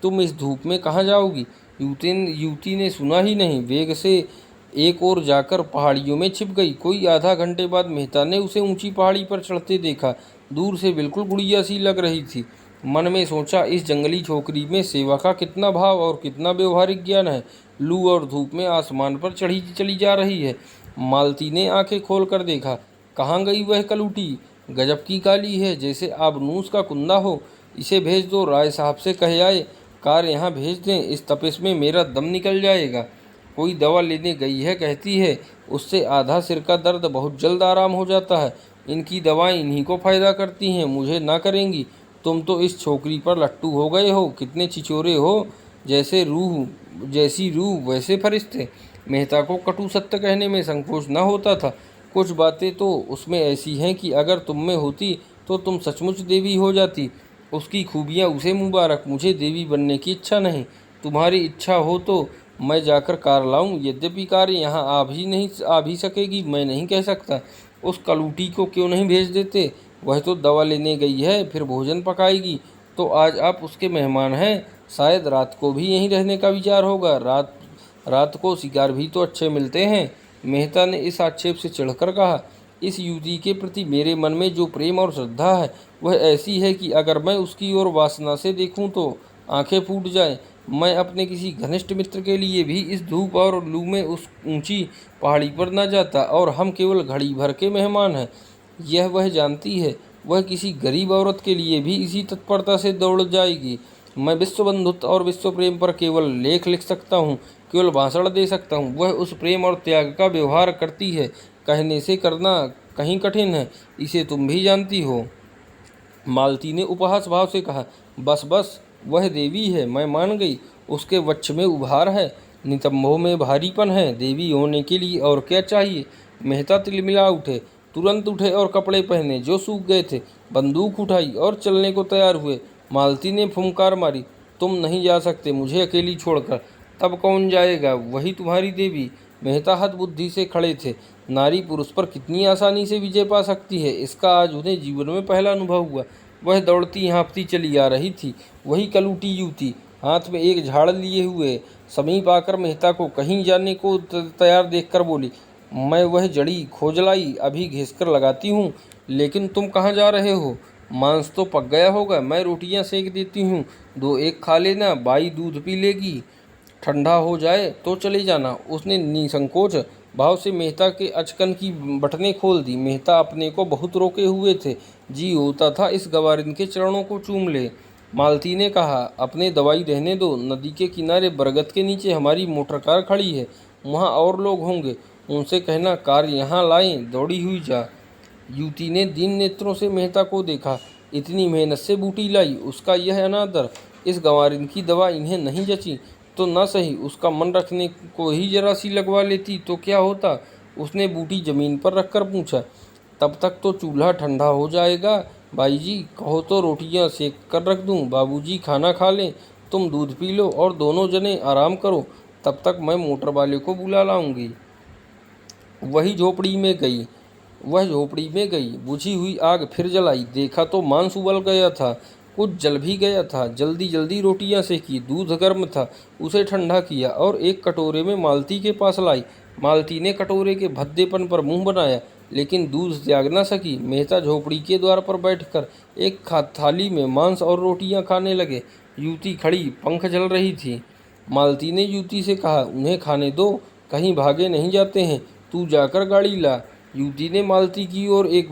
तुम इस धूप में कहाँ जाओगी? युवती ने सुना ही नहीं, वेग से एक ओर जाकर पहाड़ियों में छिप गई। कोई आधा घंटे बाद मेहता ने उसे ऊंची पहाड़ी पर चढ़ते देखा। दूर से बिल्कुल गुड़िया सी लग रही थी। मन में सोचा, इस जंगली छोकरी में सेवा का कितना भाव और कितना व्यवहारिक ज्ञान है। लू और धूप में आसमान पर चढ़ी चली जा रही है। मालती ने आंखें खोल कर देखा। कहाँ गई वह कलूटी? गजब की काली है, जैसे आबनूस का कुंदा हो। इसे भेज दो, राय साहब से कह आए कार यहाँ भेज दें, इस तपिश में मेरा दम निकल जाएगा। कोई दवा लेने गई है कहती है, उससे आधा सिर का दर्द बहुत जल्द आराम हो जाता है। इनकी दवाएं इन्हीं को फायदा करती हैं, मुझे ना करेंगी। तुम तो इस छोकरी पर लट्टू हो गए हो। कितने छिछोरे हो, जैसी रूह वैसे फरिश्ते। मेहता को कटु सत्य कहने में संकोच न होता था। कुछ बातें तो उसमें ऐसी हैं कि अगर तुम में होती तो तुम सचमुच देवी हो जाती। उसकी खूबियाँ उसे मुबारक, मुझे देवी बनने की इच्छा नहीं। तुम्हारी इच्छा हो तो मैं जाकर कार लाऊं। यद्यपि कार यहाँ आ भी सकेगी, मैं नहीं कह सकता। उस कलूटी को क्यों नहीं भेज देते? वह तो दवा लेने गई है, फिर भोजन पकाएगी। तो आज आप उसके मेहमान हैं, शायद रात को भी यहीं रहने का विचार होगा। रात को शिकार भी तो अच्छे मिलते हैं। मेहता ने इस आक्षेप से चिढ़कर कहा, इस युवती के प्रति मेरे मन में जो प्रेम और श्रद्धा है वह ऐसी है कि अगर मैं उसकी ओर वासना से देखूं तो आंखें फूट जाएं। मैं अपने किसी घनिष्ठ मित्र के लिए भी इस धूप और लू में उस ऊंची पहाड़ी पर न जाता, और हम केवल घड़ी भर के मेहमान हैं, यह वह जानती है। वह किसी गरीब औरत के लिए भी इसी तत्परता से दौड़ जाएगी। मैं विश्व बंधुत्व और विश्व प्रेम पर केवल लेख लिख सकता हूँ, केवल भाषण दे सकता हूँ। वह उस प्रेम और त्याग का व्यवहार करती है। कहने से करना कहीं कठिन है, इसे तुम भी जानती हो। मालती ने उपहास भाव से कहा, बस बस, वह देवी है, मैं मान गई। उसके वक्ष में उभार है, नितंबों में भारीपन है। देवी होने के लिए और क्या चाहिए? मेहता तिलमिला उठे, तुरंत उठे और कपड़े पहने जो सूख गए थे, बंदूक उठाई और चलने को तैयार हुए। मालती ने फुंकार मारी, तुम नहीं जा सकते मुझे अकेली छोड़कर। तब कौन जाएगा? वही तुम्हारी देवी। मेहता हद बुद्धि से खड़े थे। नारी पुरुष पर कितनी आसानी से विजय पा सकती है, इसका आज उन्हें जीवन में पहला अनुभव हुआ। वह दौड़ती हाँफती चली आ रही थी, वही कलूटी युवती, हाथ में एक झाड़ लिए हुए। समीप आकर मेहता को कहीं जाने को तैयार देखकर बोली, मैं वह जड़ी खोज लाई, अभी घिसकर लगाती हूँ। लेकिन तुम कहाँ जा रहे हो? मांस तो पक गया होगा, मैं रोटियां सेक देती हूँ, दो एक खा लेना। बाई दूध पी लेगी, ठंडा हो जाए तो चले जाना। उसने निसंकोच भाव से मेहता के अचकन की बटनें खोल दी। मेहता अपने को बहुत रोके हुए थे, जी होता था इस गवारिन के चरणों को चूम ले। मालती ने कहा, अपने दवाई रहने दो। नदी के किनारे बरगद के नीचे हमारी मोटर कार खड़ी है, वहाँ और लोग होंगे, उनसे कहना कार यहाँ लाएं। दौड़ी हुई जा। युवती ने दीन नेत्रों से मेहता को देखा। इतनी मेहनत से बूटी लाई, उसका यह अनादर। इस गंवारिन की दवा इन्हें नहीं जची तो न सही, उसका मन रखने को ही जरा सी लगवा लेती तो क्या होता। उसने बूटी जमीन पर रखकर पूछा, तब तक तो चूल्हा ठंडा हो जाएगा। बाई जी कहो तो रोटियां सेक कर रख दूं, बाबूजी खाना खा लें, तुम दूध पी लो और दोनों जने आराम करो। तब तक मैं मोटर वाले को बुला लाऊंगी। वह झोपड़ी में गई, बुझी हुई आग फिर जलाई। देखा तो मांस उबल गया था, कुछ जल भी गया था। जल्दी जल्दी रोटियां सेकी, दूध गर्म था, उसे ठंडा किया और एक कटोरे में मालती के पास लाई। मालती ने कटोरे के भद्देपन पर मुंह बनाया, लेकिन दूध त्याग न सकी। मेहता झोपड़ी के द्वार पर बैठकर एक थाली में मांस और रोटियां खाने लगे। युवती खड़ी पंख जल रही थी। मालती ने युवती से कहा, उन्हें खाने दो, कहीं भागे नहीं जाते हैं, तू जाकर गाड़ी ला। युवती ने मालती की ओर एक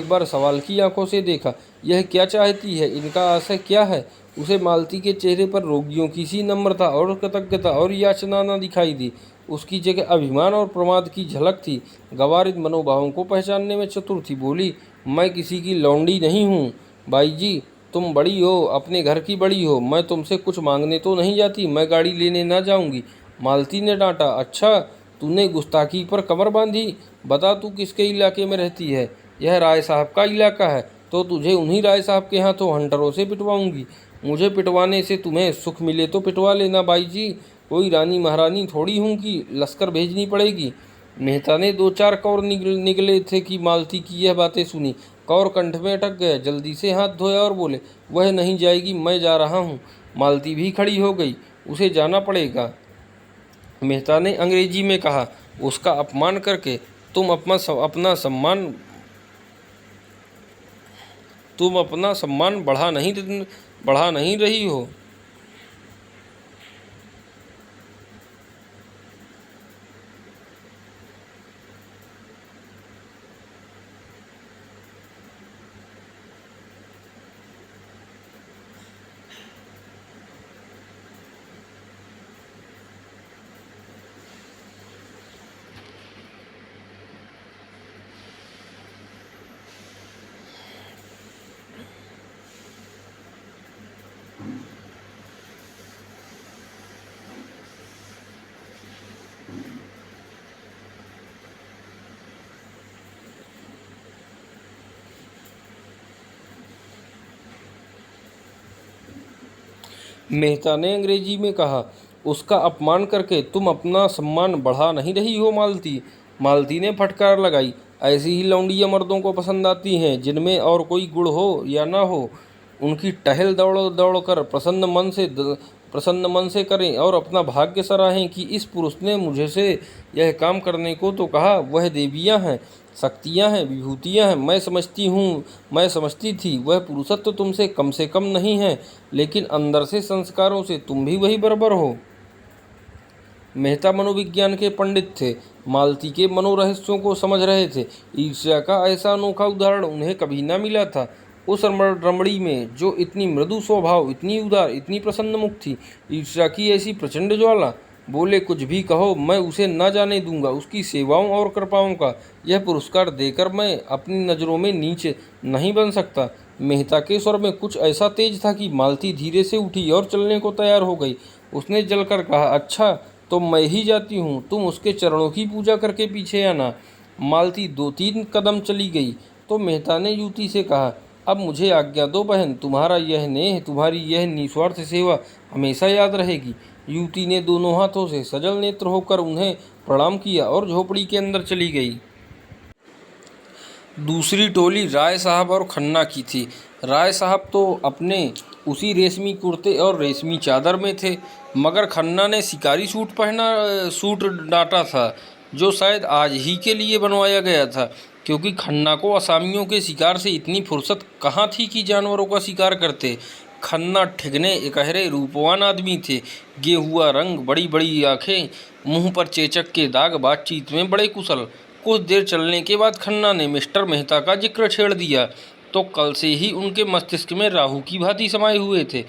बार सवाल की आंखों से देखा। यह क्या चाहती है? इनका आशय क्या है? उसे मालती के चेहरे पर रोगियों की सी नम्रता और कृतज्ञता और याचना न दिखाई दी। उसकी जगह अभिमान और प्रमाद की झलक थी। गवारिन मनोभावों को पहचानने में चतुर थी। बोली, मैं किसी की लौंडी नहीं हूँ। बाई जी तुम बड़ी हो, अपने घर की बड़ी हो, मैं तुमसे कुछ मांगने तो नहीं जाती, मैं गाड़ी लेने ना जाऊँगी। मालती ने डांटा, अच्छा तूने गुस्ताखी पर कमर बांधी। बता तू किसके इलाके में रहती है? यह राय साहब का इलाका है, तो तुझे उन्हीं राय साहब के हाथों हंटरों से पिटवाऊंगी। मुझे पिटवाने से तुम्हें सुख मिले तो पिटवा लेना बाई जी, कोई रानी महारानी थोड़ी हूँ कि लश्कर भेजनी पड़ेगी। मेहता ने दो चार कौर निगले थे कि मालती की यह बातें सुनी। कौर कंठ में अटक गया, जल्दी से हाथ धोया और बोले, वह नहीं जाएगी, मैं जा रहा हूँ। मालती भी खड़ी हो गई, उसे जाना पड़ेगा। मेहता ने अंग्रेजी में कहा, उसका अपमान करके तुम अपना सम्मान बढ़ा नहीं रही हो। मेहता ने अंग्रेजी में कहा, उसका अपमान करके तुम अपना सम्मान बढ़ा नहीं रही हो मालती। मालती ने फटकार लगाई, ऐसी ही लौंडियाँ मर्दों को पसंद आती हैं जिनमें और कोई गुण हो या ना हो। उनकी टहल दौड़ दौड़ कर प्रसन्न मन से करें और अपना भाग्य सराहें कि इस पुरुष ने मुझे से यह काम करने को तो कहा। वह देवियाँ हैं, शक्तियाँ हैं, विभूतियाँ हैं। मैं समझती थी वह पुरुषत्व तुमसे कम नहीं है, लेकिन अंदर से संस्कारों से तुम भी वही बराबर हो। मेहता मनोविज्ञान के पंडित थे, मालती के मनोरहस्यों को समझ रहे थे। ईर्ष्या का ऐसा अनोखा उदाहरण उन्हें कभी न मिला था। उस रमणी में जो इतनी मृदु स्वभाव, इतनी उदार, इतनी प्रसन्न मुख थी, ईर्ष्या की ऐसी प्रचंड ज्वाला। बोले, कुछ भी कहो, मैं उसे न जाने दूंगा। उसकी सेवाओं और कृपाओं का यह पुरस्कार देकर मैं अपनी नज़रों में नीच नहीं बन सकता। मेहता के स्वर में कुछ ऐसा तेज था कि मालती धीरे से उठी और चलने को तैयार हो गई। उसने जलकर कहा, अच्छा तो मैं ही जाती हूँ, तुम उसके चरणों की पूजा करके पीछे आना। मालती 2-3 कदम चली गई तो मेहता ने युवती से कहा, अब मुझे आज्ञा दो बहन, तुम्हारा यह नेह, तुम्हारी यह निस्वार्थ सेवा हमेशा याद रहेगी। युवती ने दोनों हाथों से सजल नेत्र होकर उन्हें प्रणाम किया और झोपड़ी के अंदर चली गई। दूसरी टोली राय साहब और खन्ना की थी। राय साहब तो अपने उसी रेशमी कुर्ते और रेशमी चादर में थे, मगर खन्ना ने शिकारी सूट डाटा था, जो शायद आज ही के लिए बनवाया गया था, क्योंकि खन्ना को असामियों के शिकार से इतनी फुर्सत कहाँ थी कि जानवरों का शिकार करते। खन्ना ठिगने एकहरे रूपवान आदमी थे, गेहुआ रंग, बड़ी बड़ी आँखें, मुंह पर चेचक के दाग, बातचीत में बड़े कुशल। कुछ देर चलने के बाद खन्ना ने मिस्टर मेहता का जिक्र छेड़ दिया तो कल से ही उनके मस्तिष्क में राहु की भांति समाये हुए थे।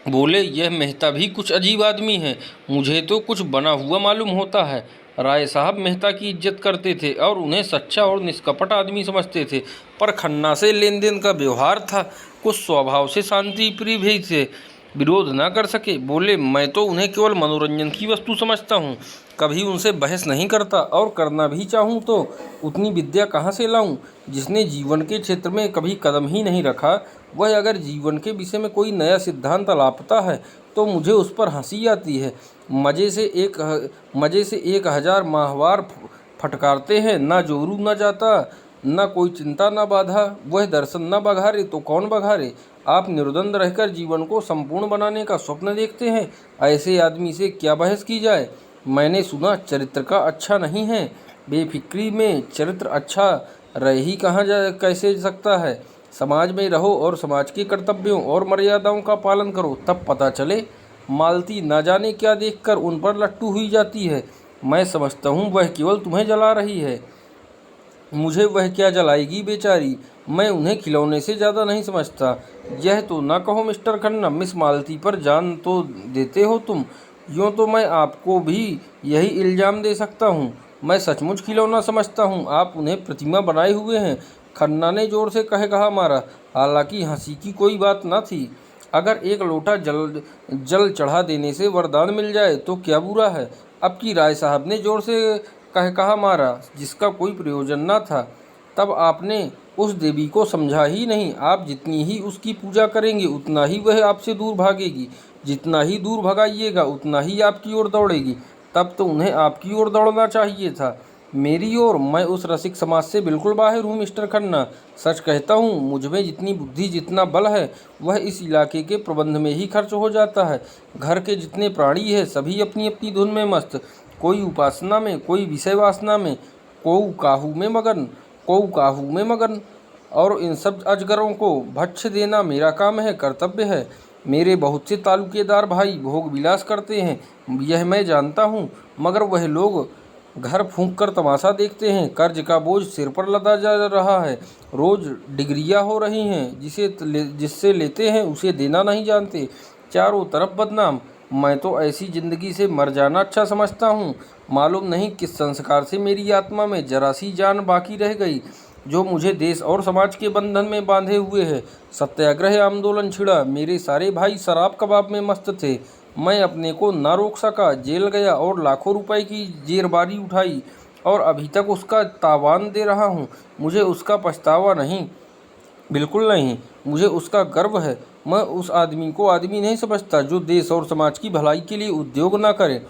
बोले, यह मेहता भी कुछ अजीब आदमी है, मुझे तो कुछ बना हुआ मालूम होता है। राय साहब मेहता की इज्जत करते थे और उन्हें सच्चा और निष्कपट आदमी समझते थे, पर खन्ना से लेन देन का व्यवहार था, कुछ स्वभाव से शांति प्रिय भी थे, विरोध ना कर सके। बोले, मैं तो उन्हें केवल मनोरंजन की वस्तु समझता हूँ, कभी उनसे बहस नहीं करता, और करना भी चाहूँ तो उतनी विद्या कहाँ से लाऊं। जिसने जीवन के क्षेत्र में कभी कदम ही नहीं रखा, वह अगर जीवन के विषय में कोई नया सिद्धांत लापता है तो मुझे उस पर हंसी आती है। मज़े से 1000 माहवार फटकारते हैं, ना जोरू न जाता, न कोई चिंता न बाधा। वह दर्शन न बघारे तो कौन बघारे। आप निर्द्वंद रहकर जीवन को संपूर्ण बनाने का स्वप्न देखते हैं, ऐसे आदमी से क्या बहस की जाए। मैंने सुना चरित्र का अच्छा नहीं है। बेफिक्री में चरित्र अच्छा रह ही कैसे सकता है। समाज में रहो और समाज के कर्तव्यों और मर्यादाओं का पालन करो, तब पता चले। मालती न जाने क्या देखकर उन पर लट्टू हुई जाती है। मैं समझता हूँ वह केवल तुम्हें जला रही है। मुझे वह क्या जलाएगी बेचारी, मैं उन्हें खिलौने से ज़्यादा नहीं समझता। यह तो ना कहो मिस्टर खन्ना, मिस मालती पर जान तो देते हो तुम। यूँ तो मैं आपको भी यही इल्ज़ाम दे सकता हूँ। मैं सचमुच खिलौना समझता हूँ, आप उन्हें प्रतिमा बनाए हुए हैं। खन्ना ने जोर से कहा मारा, हालांकि हंसी की कोई बात न थी। अगर एक लोटा जल चढ़ा देने से वरदान मिल जाए तो क्या बुरा है। अब की राय साहब ने जोर से कहा मारा, जिसका कोई प्रयोजन न था। तब आपने उस देवी को समझा ही नहीं। आप जितनी ही उसकी पूजा करेंगे उतना ही वह आपसे दूर भागेगी, जितना ही दूर भगाइएगा उतना ही आपकी ओर दौड़ेगी। तब तो उन्हें आपकी ओर दौड़ना चाहिए था, मेरी ओर। मैं उस रसिक समाज से बिल्कुल बाहर हूँ मिस्टर खन्ना। सच कहता हूँ, मुझ में जितनी बुद्धि जितना बल है वह इस इलाके के प्रबंध में ही खर्च हो जाता है। घर के जितने प्राणी हैं सभी अपनी अपनी धुन में मस्त, कोई उपासना में, कोई विषय वासना में, कोई काहू में मगन। और इन सब अजगरों को भक्ष्य देना मेरा काम है, कर्तव्य है। मेरे बहुत से तालुकेदार भाई भोग विलास करते हैं, यह मैं जानता हूँ, मगर वह लोग घर फूंक कर तमाशा देखते हैं। कर्ज का बोझ सिर पर लदा जा रहा है, रोज डिग्रियां हो रही हैं, जिससे लेते हैं उसे देना नहीं जानते, चारों तरफ बदनाम। मैं तो ऐसी जिंदगी से मर जाना अच्छा समझता हूँ। मालूम नहीं किस संस्कार से मेरी आत्मा में जरा सी जान बाकी रह गई, जो मुझे देश और समाज के बंधन में बांधे हुए है। सत्याग्रह आंदोलन छिड़ा, मेरे सारे भाई शराब कबाब में मस्त थे, मैं अपने को न रोक सका, जेल गया और लाखों रुपए की जेरबारी उठाई, और अभी तक उसका तावान दे रहा हूँ। मुझे उसका पछतावा नहीं, बिल्कुल नहीं, मुझे उसका गर्व है। मैं उस आदमी को आदमी नहीं समझता जो देश और समाज की भलाई के लिए उद्योग न करे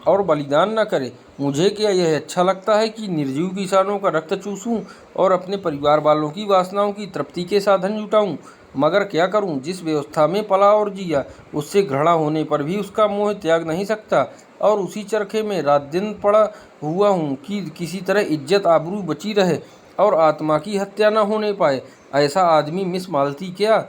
और बलिदान न करे। मुझे क्या यह अच्छा लगता है कि निर्जीव किसानों का रक्त चूसूं और अपने परिवार वालों की वासनाओं की तृप्ति के साधन जुटाऊं? मगर क्या करूं, जिस व्यवस्था में पला और जिया उससे घृणा होने पर भी उसका मोह त्याग नहीं सकता, और उसी चरखे में रात दिन पड़ा हुआ हूँ कि किसी तरह इज्जत आबरू बची रहे और आत्मा की हत्या न होने पाए। ऐसा आदमी मिस मालती क्या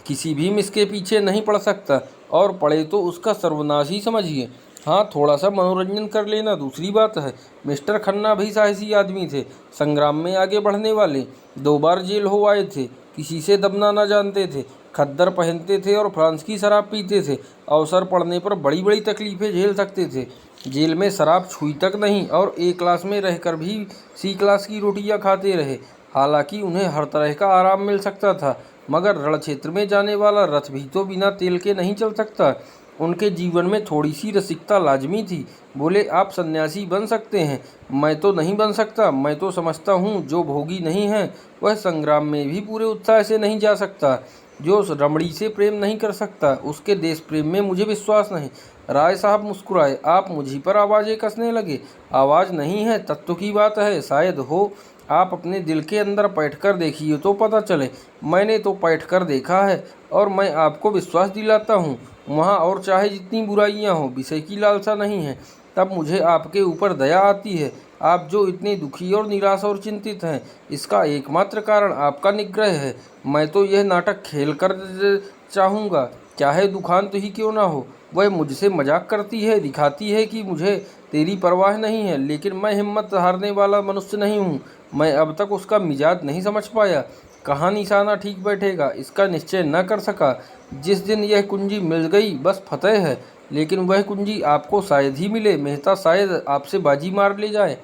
किसी भी मिस के पीछे नहीं पड़ सकता, और पड़े तो उसका सर्वनाश ही समझिए। हाँ, थोड़ा सा मनोरंजन कर लेना दूसरी बात है। मिस्टर खन्ना भी साहसी आदमी थे, संग्राम में आगे बढ़ने वाले, 2 बार जेल हो आए थे, किसी से दबना न जानते थे, खद्दर पहनते थे और फ्रांस की शराब पीते थे, अवसर पड़ने पर बड़ी बड़ी तकलीफें झेल सकते थे। जेल में शराब छुई तक नहीं, और ए क्लास में रहकर भी सी क्लास की रोटियां खाते रहे। हालांकि उन्हें हर तरह का आराम मिल सकता था, मगर रण क्षेत्र में जाने वाला रथ भी तो बिना तेल के नहीं चल सकता। उनके जीवन में थोड़ी सी रसिकता लाजमी थी। बोले, आप सन्यासी बन सकते हैं, मैं तो नहीं बन सकता। मैं तो समझता हूँ जो भोगी नहीं है वह संग्राम में भी पूरे उत्साह से नहीं जा सकता। जो उस रमणी से प्रेम नहीं कर सकता उसके देश प्रेम में मुझे विश्वास नहीं। राय साहब मुस्कुराए। आप मुझी पर आवाज़ें कसने लगे। आवाज़ नहीं है, तत्व की बात है। शायद हो, आप अपने दिल के अंदर बैठकर देखिए तो पता चले। मैंने तो बैठकर देखा है, और मैं आपको विश्वास दिलाता हूँ, वहाँ और चाहे जितनी बुराइयाँ हों, विषय की लालसा नहीं है। तब मुझे आपके ऊपर दया आती है। आप जो इतने दुखी और निराश और चिंतित हैं, इसका एकमात्र कारण आपका निग्रह है। मैं तो यह नाटक खेल कर चाहूँगा, चाहे दुखांत ही क्यों ना हो। वह मुझसे मजाक करती है, दिखाती है कि मुझे तेरी परवाह नहीं है, लेकिन मैं हिम्मत हारने वाला मनुष्य नहीं हूँ। मैं अब तक उसका मिजाज नहीं समझ पाया, कहाँ निशाना ठीक बैठेगा इसका निश्चय न कर सका। जिस दिन यह कुंजी मिल गई बस फतेह है, लेकिन वह कुंजी आपको शायद ही मिले। मेहता शायद आपसे बाजी मार ले जाए।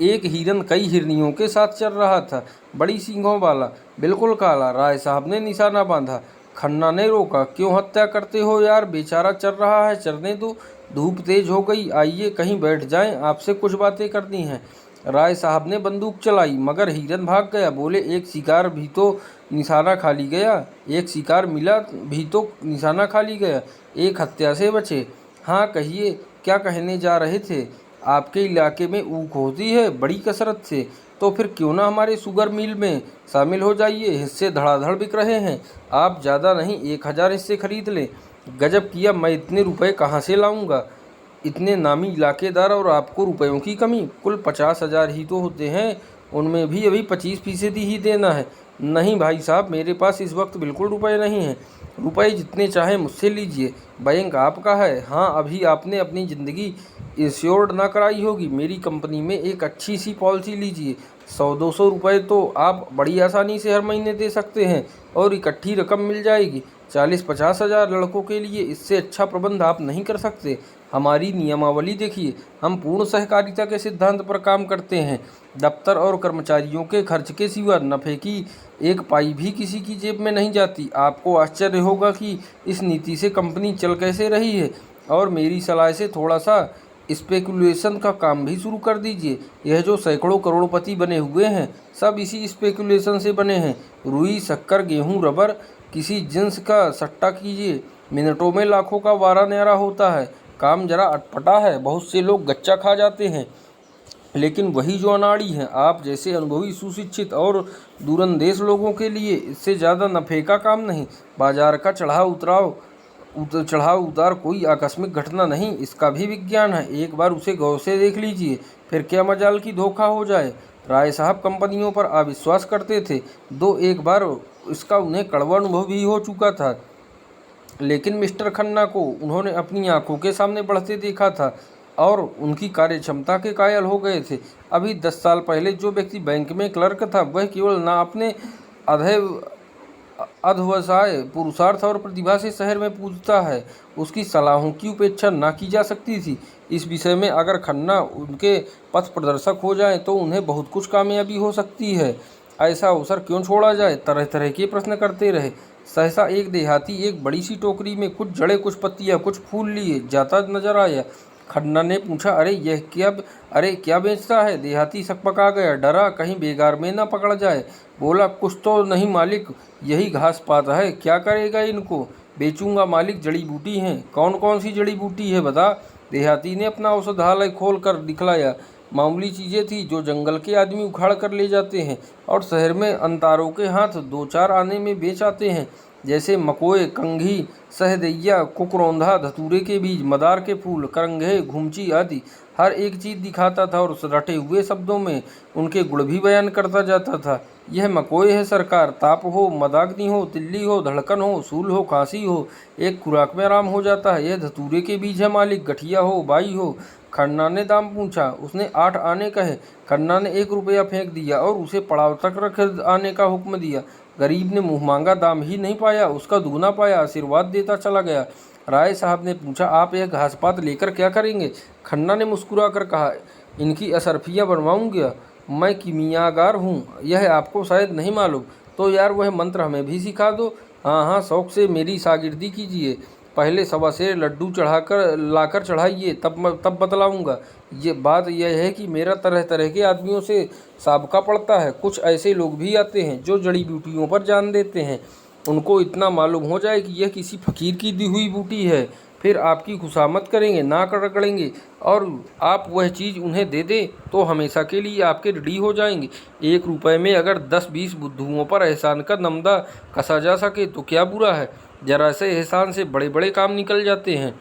एक हिरन कई हिरनियों के साथ चल रहा था, बड़ी सींगों वाला, बिल्कुल काला। राय साहब ने निशाना बांधा। खन्ना ने रोका। क्यों हत्या करते हो यार, बेचारा चल रहा है, चरने दो। धूप तेज हो गई, आइए कहीं बैठ जाएं, आपसे कुछ बातें करनी हैं। राय साहब ने बंदूक चलाई, मगर हिरन भाग गया। बोले, एक शिकार भी तो निशाना खाली गया, एक शिकार मिला भी तो निशाना खाली गया, एक हत्या से बचे। हाँ कहिए, क्या कहने जा रहे थे? आपके इलाके में ऊख होती है बड़ी कसरत से, तो फिर क्यों ना हमारे शुगर मिल में शामिल हो जाइए। हिस्से धड़ाधड़ बिक रहे हैं, आप ज़्यादा नहीं 1000 हिस्से खरीद लें। गजब किया, मैं इतने रुपए कहाँ से लाऊंगा? इतने नामी इलाकेदार और आपको रुपयों की कमी। कुल 50,000 ही तो होते हैं, उनमें भी अभी 25% ही देना है। नहीं भाई साहब, मेरे पास इस वक्त बिल्कुल रुपए नहीं हैं। रुपए जितने चाहें मुझसे लीजिए, बैंक आपका है। हाँ, अभी आपने अपनी ज़िंदगी इंश्योर्ड ना कराई होगी, मेरी कंपनी में एक अच्छी सी पॉलिसी लीजिए। 100-200 रुपये तो आप बड़ी आसानी से हर महीने दे सकते हैं, और इकट्ठी रकम मिल जाएगी। 40-50 हज़ार लड़कों के लिए इससे अच्छा प्रबंध आप नहीं कर सकते। हमारी नियमावली देखिए, हम पूर्ण सहकारिता के सिद्धांत पर काम करते हैं। दफ्तर और कर्मचारियों के खर्च के सिवा नफ़े की एक पाई भी किसी की जेब में नहीं जाती। आपको आश्चर्य होगा कि इस नीति से कंपनी चल कैसे रही है, और मेरी सलाह से थोड़ा सा स्पेकुलेशन का काम भी शुरू कर दीजिए। यह जो सैकड़ों करोड़पति बने हुए हैं, सब इसी स्पेकुलेशन से बने हैं। रुई, शक्कर, गेहूं, रबर, किसी जिन्स का सट्टा कीजिए, मिनटों में लाखों का वारा न्यारा होता है। काम जरा अटपटा है, बहुत से लोग गच्चा खा जाते हैं, लेकिन वही जो अनाड़ी हैं, आप जैसे अनुभवी, सुशिक्षित और दूरंदेश लोगों के लिए इससे ज़्यादा नफ़े का काम नहीं। बाजार का चढ़ाव उतार कोई आकस्मिक घटना नहीं, इसका भी विज्ञान है। एक बार उसे गौर से देख लीजिए, फिर क्या मजाल की धोखा हो जाए। राय साहब कंपनियों पर अविश्वास करते थे, दो एक बार इसका उन्हें कड़वा अनुभव भी हो चुका था, लेकिन मिस्टर खन्ना को उन्होंने अपनी आंखों के सामने बढ़ते देखा था और उनकी कार्यक्षमता के कायल हो गए थे। अभी 10 साल पहले जो व्यक्ति बैंक में क्लर्क था, वह केवल ना अपने अधे अध्यवसाय, पुरुषार्थ और प्रतिभा से शहर में पूजता है, उसकी सलाहों की उपेक्षा ना की जा सकती थी। इस विषय में अगर खन्ना उनके पथ प्रदर्शक हो जाएं तो उन्हें बहुत कुछ कामयाबी हो सकती है। ऐसा अवसर क्यों छोड़ा जाए? तरह तरह के प्रश्न करते रहे। सहसा एक देहाती एक बड़ी सी टोकरी में कुछ जड़े, कुछ पत्तियां, कुछ फूल लिए जाता नजर आया। खन्ना ने पूछा, अरे क्या बेचता है? देहाती सकपका गया, डरा कहीं बेगार में न पकड़ जाए। बोला, कुछ तो नहीं मालिक, यही घास पात है, क्या करेगा इनको? बेचूंगा मालिक, जड़ी बूटी हैं। कौन कौन सी जड़ी बूटी है बता? देहाती ने अपना औषधालय खोल कर दिखलाया। मामूली चीज़ें थी जो जंगल के आदमी उखाड़ कर ले जाते हैं और शहर में अंतारों के हाथ 2-4 आने में बेच आते हैं, जैसे मकोए, कंघी, सहदैया, कुकरौंधा, धतूरे के बीज, मदार के फूल, करंघे, घुमची आदि। हर एक चीज़ दिखाता था और उस रटे हुए शब्दों में उनके गुण भी बयान करता जाता था। यह मकोए है सरकार, ताप हो, मदाग्नि हो, तिल्ली हो, धड़कन हो, सूल हो, खांसी हो, एक खुराक में आराम हो जाता है। यह धतूरे के बीज है मालिक, गठिया हो, बाई हो। खन्ना ने दाम पूछा। उसने 8 आने कहे। खन्ना ने 1 रुपया फेंक दिया और उसे पड़ाव तक रख आने का हुक्म दिया। गरीब ने मुँह मांगा दाम ही नहीं पाया, उसका दुगना पाया, आशीर्वाद देता चला गया। राय साहब ने पूछा, आप यह घास पात लेकर क्या करेंगे? खन्ना ने मुस्कुरा कर कहा, इनकी असरफियाँ बनवाऊंगा। मैं कीमियागार हूँ, यह आपको शायद नहीं मालूम। तो यार वह मंत्र हमें भी सिखा दो। हाँ हाँ, शौक से मेरी शागिर्दी कीजिए। पहले 1.25 सेर लड्डू लाकर चढ़ाइए, तब बतलाऊंगा। ये बात यह है कि मेरा तरह तरह के आदमियों से साबका पड़ता है। कुछ ऐसे लोग भी आते हैं जो जड़ी बूटियों पर जान देते हैं। उनको इतना मालूम हो जाए कि यह किसी फकीर की दी हुई बूटी है, फिर आपकी खुशामद करेंगे, नाक रगड़ेंगे और आप वह चीज़ उन्हें दे दें तो हमेशा के लिए आपके ऋणी हो जाएंगे। 1 रुपये में अगर 10-20 बुद्धुओं पर एहसान का नमदा कसा जा सके तो क्या बुरा है? जरा से एहसान से बड़े बड़े काम निकल जाते हैं।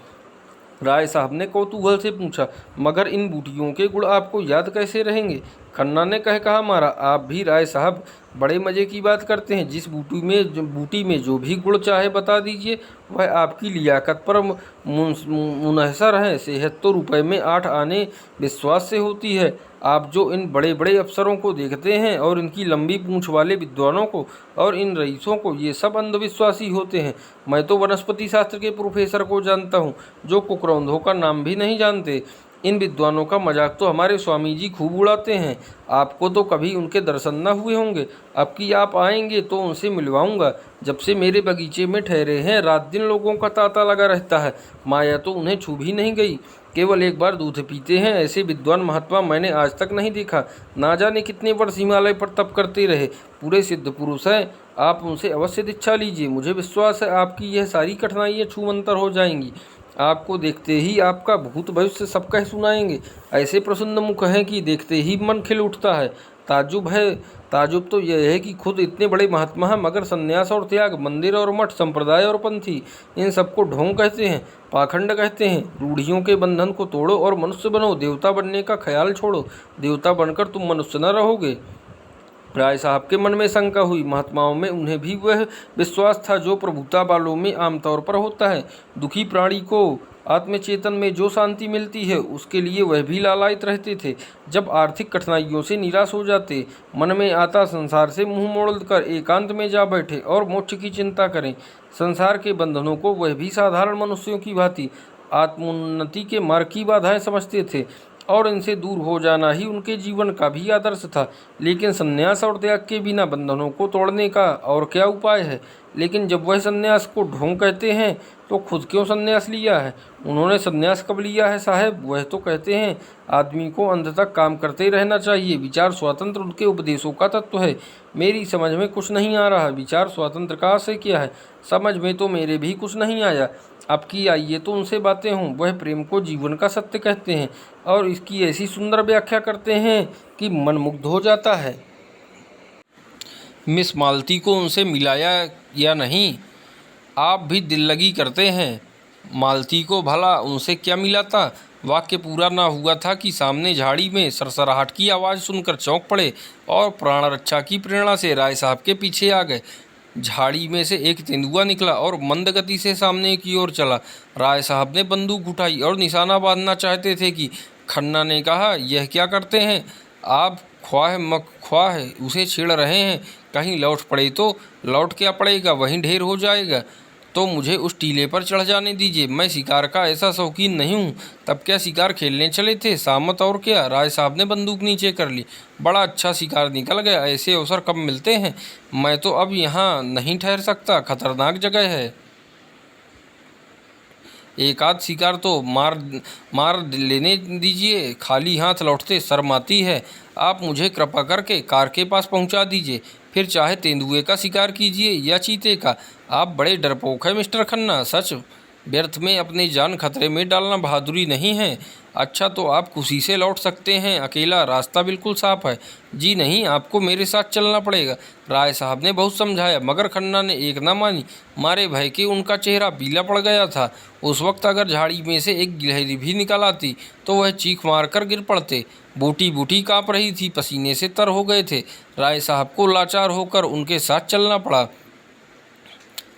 राय साहब ने कौतूहल से पूछा, मगर इन बूटियों के गुण आपको याद कैसे रहेंगे? खन्ना ने कहा मारा, आप भी राय साहब बड़े मज़े की बात करते हैं। जिस बूटी में जो भी गुण चाहे बता दीजिए, वह आपकी लियाकत पर मुनहसर है। सेहत तो रुपए में 8 आने विश्वास से होती है। आप जो इन बड़े बड़े अफसरों को देखते हैं और इनकी लंबी पूंछ वाले विद्वानों को और इन रईसों को, ये सब अंधविश्वासी होते हैं। मैं तो वनस्पति शास्त्र के प्रोफेसर को जानता हूँ जो कुकरौंधों का नाम भी नहीं जानते। इन विद्वानों का मजाक तो हमारे स्वामी जी खूब उड़ाते हैं। आपको तो कभी उनके दर्शन न हुए होंगे। अब कि आप आएंगे तो उनसे मिलवाऊंगा। जब से मेरे बगीचे में ठहरे हैं, रात दिन लोगों का तांता लगा रहता है। माया तो उन्हें छू भी नहीं गई, केवल एक बार दूध पीते हैं। ऐसे विद्वान महात्मा मैंने आज तक नहीं देखा। ना जाने कितने वर्ष हिमालय पर तप करते रहे, पूरे सिद्ध पुरुष हैं। आप उनसे अवश्य दीक्षा लीजिए। मुझे विश्वास है आपकी यह सारी कठिनाइयाँ छूमंतर हो जाएंगी। आपको देखते ही आपका भूत भविष्य सब कह सुनाएंगे। ऐसे प्रसन्न मुख हैं कि देखते ही मन खिल उठता है। ताजुब तो यह है कि खुद इतने बड़े महात्मा हैं, मगर संन्यास और त्याग, मंदिर और मठ, संप्रदाय और पंथी, इन सबको ढोंग कहते हैं, पाखंड कहते हैं। रूढ़ियों के बंधन को तोड़ो और मनुष्य बनो। देवता बनने का ख्याल छोड़ो। देवता बनकर तुम मनुष्य न रहोगे। राय साहब के मन में शंका हुई। महात्माओं में उन्हें भी वह विश्वास था जो प्रभुता वालों में आमतौर पर होता है। दुखी प्राणी को आत्मचेतन में जो शांति मिलती है, उसके लिए वह भी लालायित रहते थे। जब आर्थिक कठिनाइयों से निराश हो जाते, मन में आता संसार से मुंह मोड़कर एकांत में जा बैठे और मोक्ष की चिंता करें। संसार के बंधनों को वह भी साधारण मनुष्यों की भांति आत्मोन्नति के मार्ग की बाधाएं समझते थे। और इनसे दूर हो जाना ही उनके जीवन का भी आदर्श था। लेकिन संन्यास और त्याग के बिना बंधनों को तोड़ने का और क्या उपाय है? लेकिन जब वह संन्यास को ढोंग कहते हैं तो खुद क्यों संन्यास लिया है? उन्होंने संन्यास कब लिया है साहब? वह तो कहते हैं आदमी को अंत तक काम करते रहना चाहिए। विचार स्वातंत्र उनके उपदेशों का तत्व है। मेरी समझ में कुछ नहीं आ रहा। विचार स्वातंत्र का आशय क्या है? समझ में तो मेरे भी कुछ नहीं आया। अब की आइए तो उनसे बातें हों। वह प्रेम को जीवन का सत्य कहते हैं और इसकी ऐसी सुंदर व्याख्या करते हैं कि मन मुग्ध हो जाता है। मिस मालती को उनसे मिलाया या नहीं? आप भी दिल लगी करते हैं। मालती को भला उनसे क्या मिला था? वाक्य पूरा ना हुआ था कि सामने झाड़ी में सरसराहट की आवाज़ सुनकर चौंक पड़े और प्राण रक्षा की प्रेरणा से राय साहब के पीछे आ गए। झाड़ी में से एक तेंदुआ निकला और मंद गति से सामने की ओर चला। राय साहब ने बंदूक उठाई और निशाना बांधना चाहते थे कि खन्ना ने कहा, यह क्या करते हैं आप? ख्वाह मख्वाह उसे छेड़ रहे हैं। कहीं लौट पड़े तो? लौट क्या पड़ेगा, वहीं ढेर हो जाएगा। तो मुझे उस टीले पर चढ़ जाने दीजिए। मैं शिकार का ऐसा शौकीन नहीं हूँ। तब क्या शिकार खेलने चले थे? सामत और क्या। राय साहब ने बंदूक नीचे कर ली। बड़ा अच्छा शिकार निकल गया। ऐसे अवसर कब मिलते हैं। मैं तो अब यहाँ नहीं ठहर सकता, खतरनाक जगह है। एक आध शिकार तो मार लेने दीजिए। खाली हाथ लौटते शर्म आती है। आप मुझे कृपा करके कार के पास पहुंचा दीजिए। फिर चाहे तेंदुए का शिकार कीजिए या चीते का। आप बड़े डरपोक हैं मिस्टर खन्ना। सच, व्यर्थ में अपनी जान खतरे में डालना बहादुरी नहीं है। अच्छा, तो आप खुशी से लौट सकते हैं अकेला। रास्ता बिल्कुल साफ है। जी नहीं, आपको मेरे साथ चलना पड़ेगा। राय साहब ने बहुत समझाया मगर खन्ना ने एक ना मानी। मारे भय के उनका चेहरा पीला पड़ गया था। उस वक्त अगर झाड़ी में से एक गिलहरी भी निकल आती तो वह चीख मार कर गिर पड़ते। बूटी बूटी काँप रही थी, पसीने से तर हो गए थे। राय साहब को लाचार होकर उनके साथ चलना पड़ा।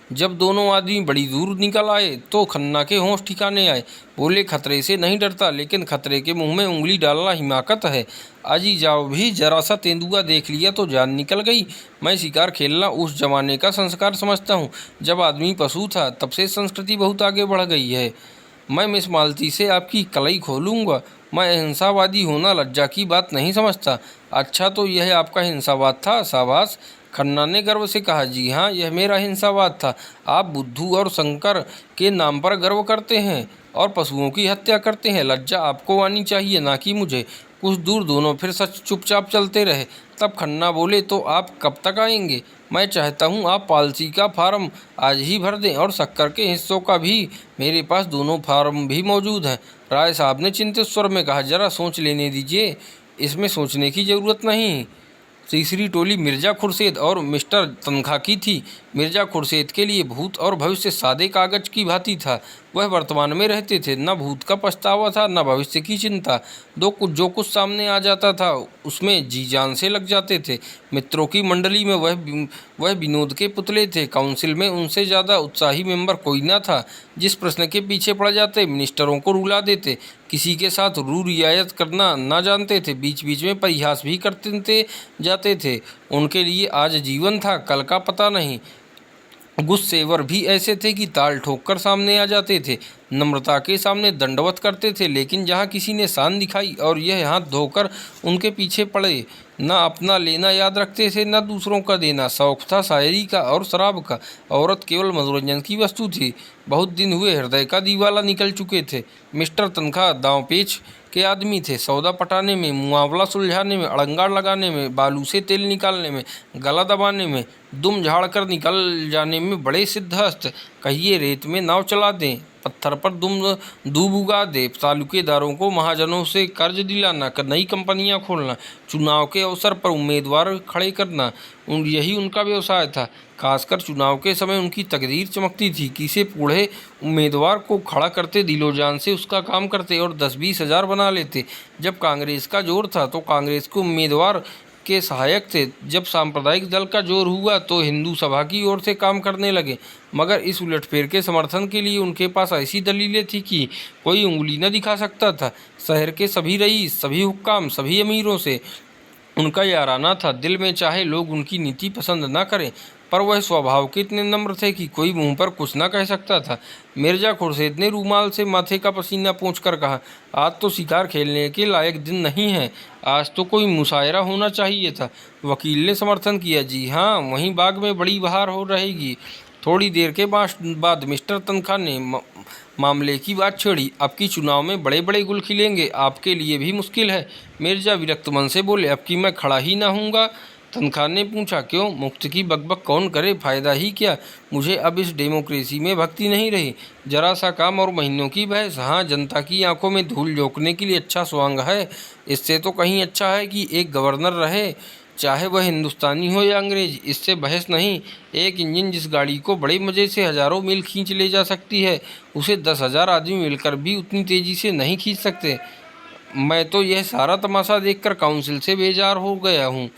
जब दोनों आदमी बड़ी दूर निकल आए तो खन्ना के होश ठिकाने आए। बोले, खतरे से नहीं डरता, लेकिन खतरे के मुंह में उंगली डालना हिमाकत है। अजी जाओ भी, जरा सा तेंदुआ देख लिया तो जान निकल गई। मैं शिकार खेलना उस जमाने का संस्कार समझता हूँ जब आदमी पशु था। तब से संस्कृति बहुत आगे बढ़ गई है। मैं मिस मालती से आपकी कलई खोलूँगा। मैं अहिंसावादी होना लज्जा की बात नहीं समझता। अच्छा, तो यह आपका हिंसावाद था? शाबाश, खन्ना ने गर्व से कहा। जी हाँ, यह मेरा हिंसावाद था। आप बुद्धू और शंकर के नाम पर गर्व करते हैं और पशुओं की हत्या करते हैं। लज्जा आपको आनी चाहिए, ना कि मुझे। कुछ दूर दोनों फिर सच चुपचाप चलते रहे। तब खन्ना बोले, तो आप कब तक आएंगे? मैं चाहता हूँ आप पॉलिसी का फार्म आज ही भर दें और शक्कर के हिस्सों का भी। मेरे पास दोनों फार्म भी मौजूद हैं। राय साहब ने चिंतित स्वर में कहा, जरा सोच लेने दीजिए। इसमें सोचने की ज़रूरत नहीं। तीसरी टोली मिर्ज़ा खुर्शीद और मिस्टर तनखा की थी। मिर्ज़ा खुर्शीद के लिए भूत और भविष्य सादे कागज की भांति था। वह वर्तमान में रहते थे। न भूत का पछतावा था, न भविष्य की चिंता। जो कुछ सामने आ जाता था उसमें जी जान से लग जाते थे। मित्रों की मंडली में वह विनोद के पुतले थे। काउंसिल में उनसे ज़्यादा उत्साही मेंबर कोई न था। जिस प्रश्न के पीछे पड़ जाते मिनिस्टरों को रुला देते। किसी के साथ रू रियायत करना ना जानते थे। बीच बीच में परिहास भी करते जाते थे। उनके लिए आज जीवन था, कल का पता नहीं। गुस्सेवर भी ऐसे थे कि ताल ठोक कर सामने आ जाते थे। नम्रता के सामने दंडवत करते थे, लेकिन जहाँ किसी ने शान दिखाई और यह हाथ धोकर उनके पीछे पड़े। न अपना लेना याद रखते थे, न दूसरों का देना। शौक था शायरी का और शराब का। औरत केवल मनोरंजन की वस्तु थी। बहुत दिन हुए हृदय का दीवाला निकल चुके थे। मिस्टर तनखा दांव पेच के आदमी थे। सौदा पटाने में, मुआवला सुलझाने में, अड़ंगार लगाने में, बालू से तेल निकालने में, गला दबाने में, दुम झाड़ कर निकल जाने में बड़े सिद्धहस्त। कहिए रेत में नाव चला दें, पत्थर पर दूब उगा दे, तालुकेदारों को महाजनों से कर्ज दिलाना, नई कंपनियां खोलना, चुनाव के अवसर पर उम्मीदवार खड़े करना, यही उनका व्यवसाय था। खासकर चुनाव के समय उनकी तकदीर चमकती थी। किसी बूढ़े उम्मीदवार को खड़ा करते, दिलो जान से उसका काम करते और 10-20 हज़ार बना लेते। जब कांग्रेस का जोर था तो कांग्रेस के उम्मीदवार के सहायक थे। जब सांप्रदायिक दल का जोर हुआ तो हिंदू सभा की ओर से काम करने लगे। मगर इस उलटफेर के समर्थन के लिए उनके पास ऐसी दलीलें थी कि कोई उंगली न दिखा सकता था। शहर के सभी रईस, सभी हुक्काम, सभी अमीरों से उनका याराना था। दिल में चाहे लोग उनकी नीति पसंद न करें, पर वह स्वभाव के इतने नम्र थे कि कोई मुंह पर कुछ न कह सकता था। मिर्जा खुर्शीद ने रूमाल से माथे का पसीना पोंछकर कहा, आज तो शिकार खेलने के लायक दिन नहीं है, आज तो कोई मुशायरा होना चाहिए था। वकील ने समर्थन किया, जी हाँ, वहीं बाग में बड़ी बहार हो रहेगी। थोड़ी देर के बाद मिस्टर तनखा ने मामले की बात छेड़ी, अब की चुनाव में बड़े बड़े गुल खिलेंगे, आपके लिए भी मुश्किल है। मिर्जा विरक्त मन से बोले, अब की मैं खड़ा ही ना हूँगा। तनखा ने पूछा, क्यों? मुफ्त की बकबक कौन करे, फायदा ही क्या? मुझे अब इस डेमोक्रेसी में भक्ति नहीं रही। जरा सा काम और महीनों की बहस। हाँ, जनता की आंखों में धूल झोंकने के लिए अच्छा स्वांग है। इससे तो कहीं अच्छा है कि एक गवर्नर रहे, चाहे वह हिंदुस्तानी हो या अंग्रेज। इससे बहस नहीं। एक इंजन जिस गाड़ी को बड़े मज़े से हज़ारों मील खींच ले जा सकती है, उसे 10,000 आदमी मिलकर भी उतनी तेज़ी से नहीं खींच सकते। मैं तो यह सारा तमाशा देखकर काउंसिल से बेजार हो गया हूँ।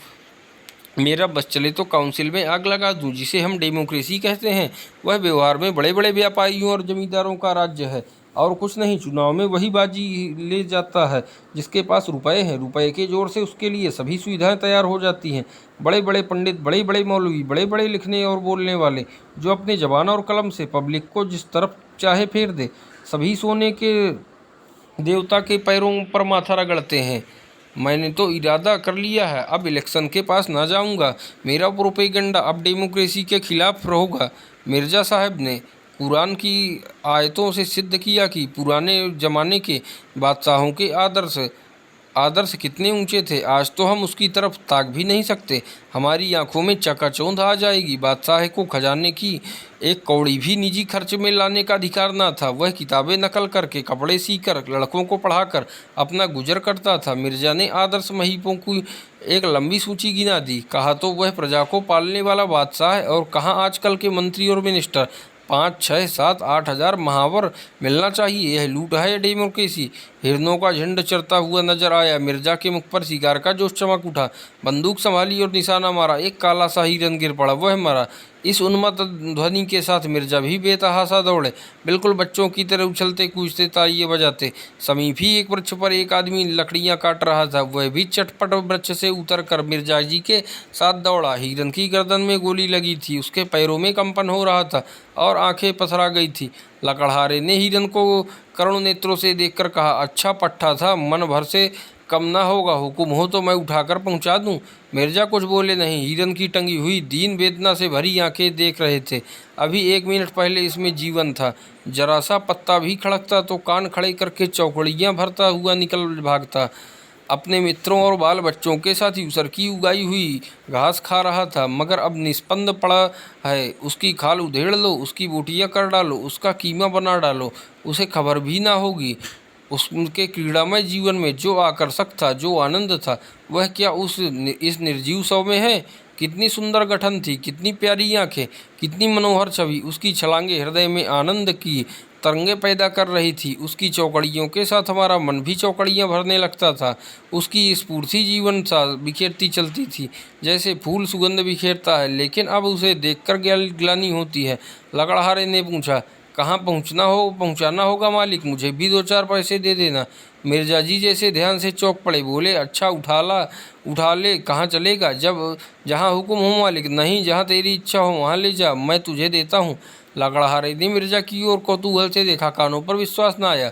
मेरा बस चले तो काउंसिल में आग लगा दूं, जिसे हम डेमोक्रेसी कहते हैं। वह व्यवहार में बड़े बड़े व्यापारियों और जमींदारों का राज्य है, और कुछ नहीं। चुनाव में वही बाजी ले जाता है जिसके पास रुपए हैं। रुपए के जोर से उसके लिए सभी सुविधाएं तैयार हो जाती हैं। बड़े बड़े पंडित, बड़े बड़े मौलवी, बड़े बड़े लिखने और बोलने वाले, जो अपने जबान और कलम से पब्लिक को जिस तरफ चाहे फेर दे। सभी सोने के देवता के पैरों पर माथा रगड़ते हैं। मैंने तो इरादा कर लिया है, अब इलेक्शन के पास ना जाऊंगा। मेरा प्रोपेगेंडा अब डेमोक्रेसी के खिलाफ होगा। मिर्जा साहब ने कुरान की आयतों से सिद्ध किया कि पुराने ज़माने के बादशाहों के आदर्श कितने ऊंचे थे। आज तो हम उसकी तरफ ताक भी नहीं सकते। हमारी आंखों में चकाचौंध आ जाएगी। बादशाह को खजाने की एक कौड़ी भी निजी खर्च में लाने का अधिकार ना था। वह किताबें नकल करके, कपड़े सीकर, लड़कों को पढ़ाकर अपना गुजर करता था। मिर्जा ने आदर्श महीपों की एक लंबी सूची गिना दी। कहा तो वह प्रजा को पालने वाला बादशाह है, और कहाँ आजकल के मंत्री और मिनिस्टर। 5, 6, 7, 8 हज़ार महावर मिलना चाहिए। यह लूट है या डेमोक्रेसी? हिरनों का झुंड चरता हुआ नजर आया। मिर्जा के मुख पर शिकार का जोश चमक उठा। बंदूक संभाली और निशाना मारा। एक काला सा हिरन गिर पड़ा, वह मरा। इस उन्मत्त ध्वनि के साथ मिर्जा भी बेतहाशा दौड़े, बिल्कुल बच्चों की तरह उछलते कूदते, तालियां बजाते। समीप ही एक वृक्ष पर एक आदमी लकड़ियां काट रहा था। वह भी चटपट वृक्ष से उतरकर मिर्जा जी के साथ दौड़ा। हिरन की गर्दन में गोली लगी थी, उसके पैरों में कंपन हो रहा था और आंखें पथरा गई थी। लकड़हारे ने हिरन को करुण नेत्रों से देखकर कहा, अच्छा पट्टा था, मन भर से कम ना होगा। हुक्म हो तो मैं उठाकर पहुंचा दूं। मिर्जा कुछ बोले नहीं। हिरन की टंगी हुई दीन वेदना से भरी आंखें देख रहे थे। अभी 1 मिनट पहले इसमें जीवन था। जरा सा पत्ता भी खड़कता तो कान खड़े करके चौकड़ियां भरता हुआ निकल भागता। अपने मित्रों और बाल बच्चों के साथ यूसर की उगाई हुई घास खा रहा था, मगर अब निस्पंद पड़ा है। उसकी खाल उधेड़ लो, उसकी बोटियां कर डालो, उसका कीमा बना डालो, उसे खबर भी ना होगी। उसके क्रीड़ामय जीवन में जो आकर्षक था, जो आनंद था, वह क्या इस निर्जीव शव में है? कितनी सुंदर गठन थी, कितनी प्यारी आंखें, कितनी मनोहर छवि। उसकी छलांगे हृदय में आनंद की तरंगे पैदा कर रही थी। उसकी चौकड़ियों के साथ हमारा मन भी चौकड़ियाँ भरने लगता था। उसकी स्फूर्ति जीवन सा बिखेरती चलती थी, जैसे फूल सुगंध बिखेरता है। लेकिन अब उसे देखकर ग्लानि होती है। लकड़हारे ने पूछा, कहाँ पहुँचाना होगा मालिक? मुझे भी 2-4 पैसे दे देना। मिर्जा जी जैसे ध्यान से चौंक पड़े, बोले, अच्छा उठा ले। कहाँ चलेगा? जहाँ हुक्म हो मालिक। नहीं, जहाँ तेरी इच्छा हो वहाँ ले जा, मैं तुझे देता हूँ। लकड़हारे ने मिर्जा की ओर कौतूहल से देखा। कानों पर विश्वास न आया।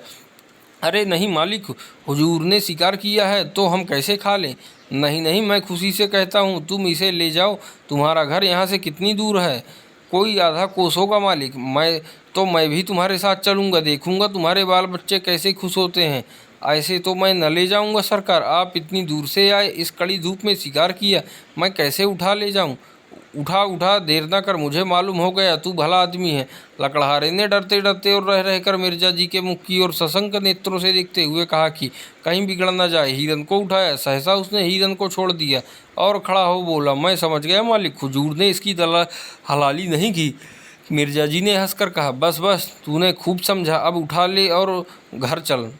अरे नहीं मालिक, हुजूर ने शिकार किया है तो हम कैसे खा लें? नहीं नहीं, मैं खुशी से कहता हूँ, तुम इसे ले जाओ। तुम्हारा घर यहाँ से कितनी दूर है? कोई आधा कोस होगा मालिक। मैं भी तुम्हारे साथ चलूँगा, देखूँगा तुम्हारे बाल बच्चे कैसे खुश होते हैं। ऐसे तो मैं न ले जाऊँगा सरकार, आप इतनी दूर से आए, इस कड़ी धूप में शिकार किया, मैं कैसे उठा ले जाऊँ? उठा, देर न कर, मुझे मालूम हो गया तू भला आदमी है। लकड़हारे ने डरते डरते और रह रहकर मिर्जा जी के मुख की ओर सशंक नेत्रों से देखते हुए कहा कि कहीं बिगड़ न जाए। हिरन को उठाया। सहसा उसने हिरन को छोड़ दिया और खड़ा हो बोला, मैं समझ गया मालिक, हुजूर ने इसकी हलाली नहीं की। मिर्जा जी ने हंसकर कहा, बस बस, तूने खूब समझा, अब उठा ले और घर चल।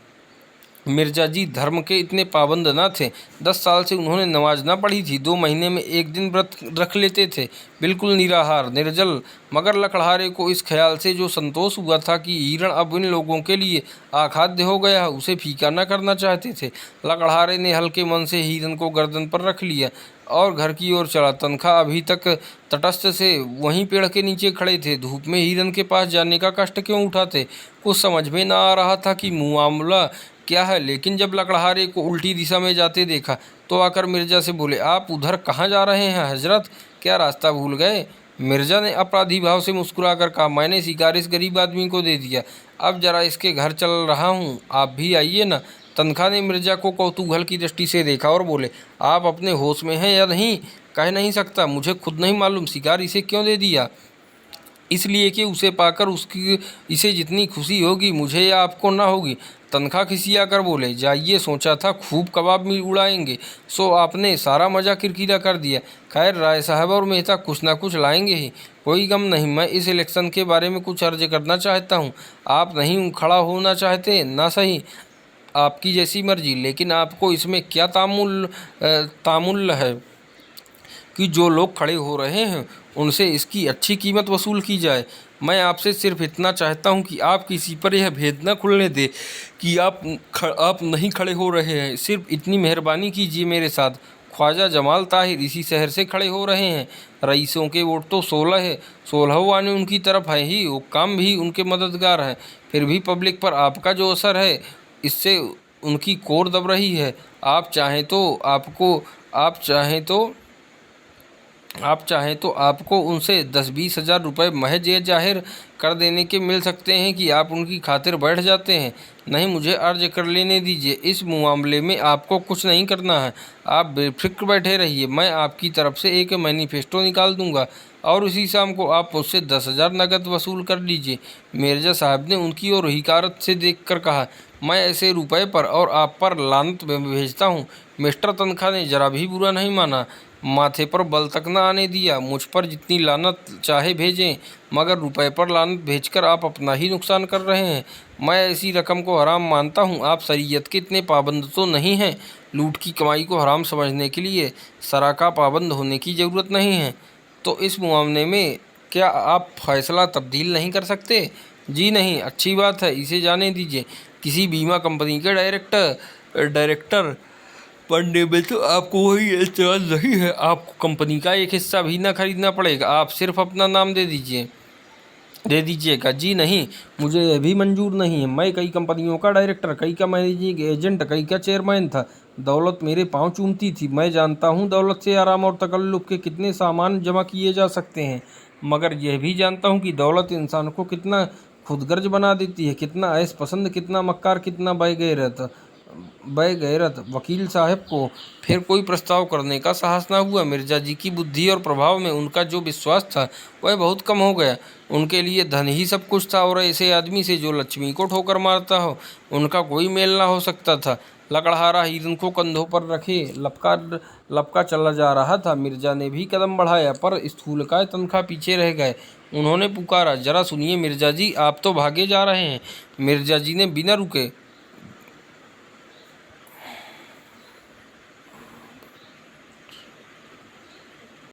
मिर्जा जी धर्म के इतने पाबंद न थे। 10 साल से उन्होंने नमाज ना पढ़ी थी। 2 महीने में 1 दिन व्रत रख लेते थे, बिल्कुल निराहार, निर्जल। मगर लकड़हारे को इस ख्याल से जो संतोष हुआ था कि हिरण अब इन लोगों के लिए अखाद्य हो गया है, उसे फीका न करना चाहते थे। लकड़हारे ने हल्के मन से हिरन को गर्दन पर रख लिया और घर की ओर चला। तनख्वाह अभी तक तटस्थ से वहीं पेड़ के नीचे खड़े थे। धूप में हिरन के पास जाने का कष्ट क्यों उठाते? कुछ समझ में न आ रहा था कि मामला क्या है, लेकिन जब लकड़हारे को उल्टी दिशा में जाते देखा तो आकर मिर्जा से बोले, आप उधर कहाँ जा रहे हैं हजरत? क्या रास्ता भूल गए? मिर्जा ने अपराधी भाव से मुस्कुराकर कहा, मैंने शिकार इस गरीब आदमी को दे दिया, अब जरा इसके घर चल रहा हूँ, आप भी आइए ना। तनख्वाह ने मिर्जा को कौतूहल की दृष्टि से देखा और बोले, आप अपने होश में हैं या नहीं? कह नहीं सकता, मुझे खुद नहीं मालूम शिकार इसे क्यों दे दिया। इसलिए कि उसे पाकर उसकी इसे जितनी खुशी होगी मुझे या आपको ना होगी। तनख्वाह खिसिया कर बोले, जाइए, सोचा था खूब कबाब में उड़ाएंगे, सो आपने सारा मज़ा किरकिरा कर दिया। खैर, राय साहब और मेहता कुछ ना कुछ लाएंगे ही, कोई गम नहीं। मैं इस इलेक्शन के बारे में कुछ अर्ज करना चाहता हूँ। आप नहीं खड़ा होना चाहते ना, सही, आपकी जैसी मर्जी, लेकिन आपको इसमें क्या तामुल है कि जो लोग खड़े हो रहे हैं उनसे इसकी अच्छी कीमत वसूल की जाए। मैं आपसे सिर्फ इतना चाहता हूं कि आप किसी पर यह भेद न खुलने दें कि आप नहीं खड़े हो रहे हैं। सिर्फ इतनी मेहरबानी कीजिए मेरे साथ। ख्वाजा जमाल ताहिर इसी शहर से खड़े हो रहे हैं। रईसों के वोट तो 16 है, 16 वाने उनकी तरफ है ही, वो काम भी उनके मददगार हैं। फिर भी पब्लिक पर आपका जो असर है, इससे उनकी कोर दब रही है। आप चाहें तो आपको उनसे 10-20 हज़ार रुपये महज ये जाहिर कर देने के मिल सकते हैं कि आप उनकी खातिर बैठ जाते हैं। नहीं, मुझे अर्ज कर लेने दीजिए। इस मामले में आपको कुछ नहीं करना है, आप बेफिक्र बैठे रहिए। मैं आपकी तरफ से एक मैनिफेस्टो निकाल दूंगा और उसी शाम को आप मुझसे 10,000 नकद वसूल कर लीजिए। मिर्जा साहब ने उनकी ओर हिकारत से देखकर कहा, मैं ऐसे रुपए पर और आप पर लानत भेजता हूँ। मिस्टर तनख्वाह ने जरा भी बुरा नहीं माना, माथे पर बल तक न आने दिया। मुझ पर जितनी लानत चाहे भेजें, मगर रुपए पर लानत भेजकर आप अपना ही नुकसान कर रहे हैं। मैं ऐसी रकम को हराम मानता हूँ। आप शरीयत के इतने पाबंद तो नहीं हैं। लूट की कमाई को हराम समझने के लिए शरअ का पाबंद होने की ज़रूरत नहीं है। तो इस मामले में क्या आप फैसला तब्दील नहीं कर सकते? जी नहीं। अच्छी बात है, इसे जाने दीजिए। किसी बीमा कंपनी के डायरेक्टर बनने में तो आपको वही एतराज़ नहीं है। आपको कंपनी का एक हिस्सा भी ना खरीदना पड़ेगा, आप सिर्फ अपना नाम दे दीजिएगा। जी नहीं, मुझे यह भी मंजूर नहीं है। मैं कई कंपनियों का डायरेक्टर, कई का मैनेजिंग एजेंट, कई का चेयरमैन था। दौलत मेरे पाँव चूमती थी। मैं जानता हूँ दौलत से आराम और तकल्लुफ़ के कितने सामान जमा किए जा सकते हैं, मगर यह भी जानता हूँ कि दौलत इंसान को कितना खुदगर्ज बना देती है, कितना ऐश पसंद, कितना मक्कार, कितना बेगैरत। वकील साहब को फिर कोई प्रस्ताव करने का साहस न हुआ। मिर्जा जी की बुद्धि और प्रभाव में उनका जो विश्वास था वह बहुत कम हो गया। उनके लिए धन ही सब कुछ था और ऐसे आदमी से जो लक्ष्मी को ठोकर मारता हो, उनका कोई मेल ना हो सकता था। लकड़हारा हिरन को कंधों पर रखे लपका चला जा रहा था। मिर्जा ने भी कदम बढ़ाया, पर स्थूलकाय तनख्वाह पीछे रह गए। उन्होंने पुकारा, जरा सुनिए मिर्जा जी, आप तो भागे जा रहे हैं। मिर्जा जी ने बिना रुके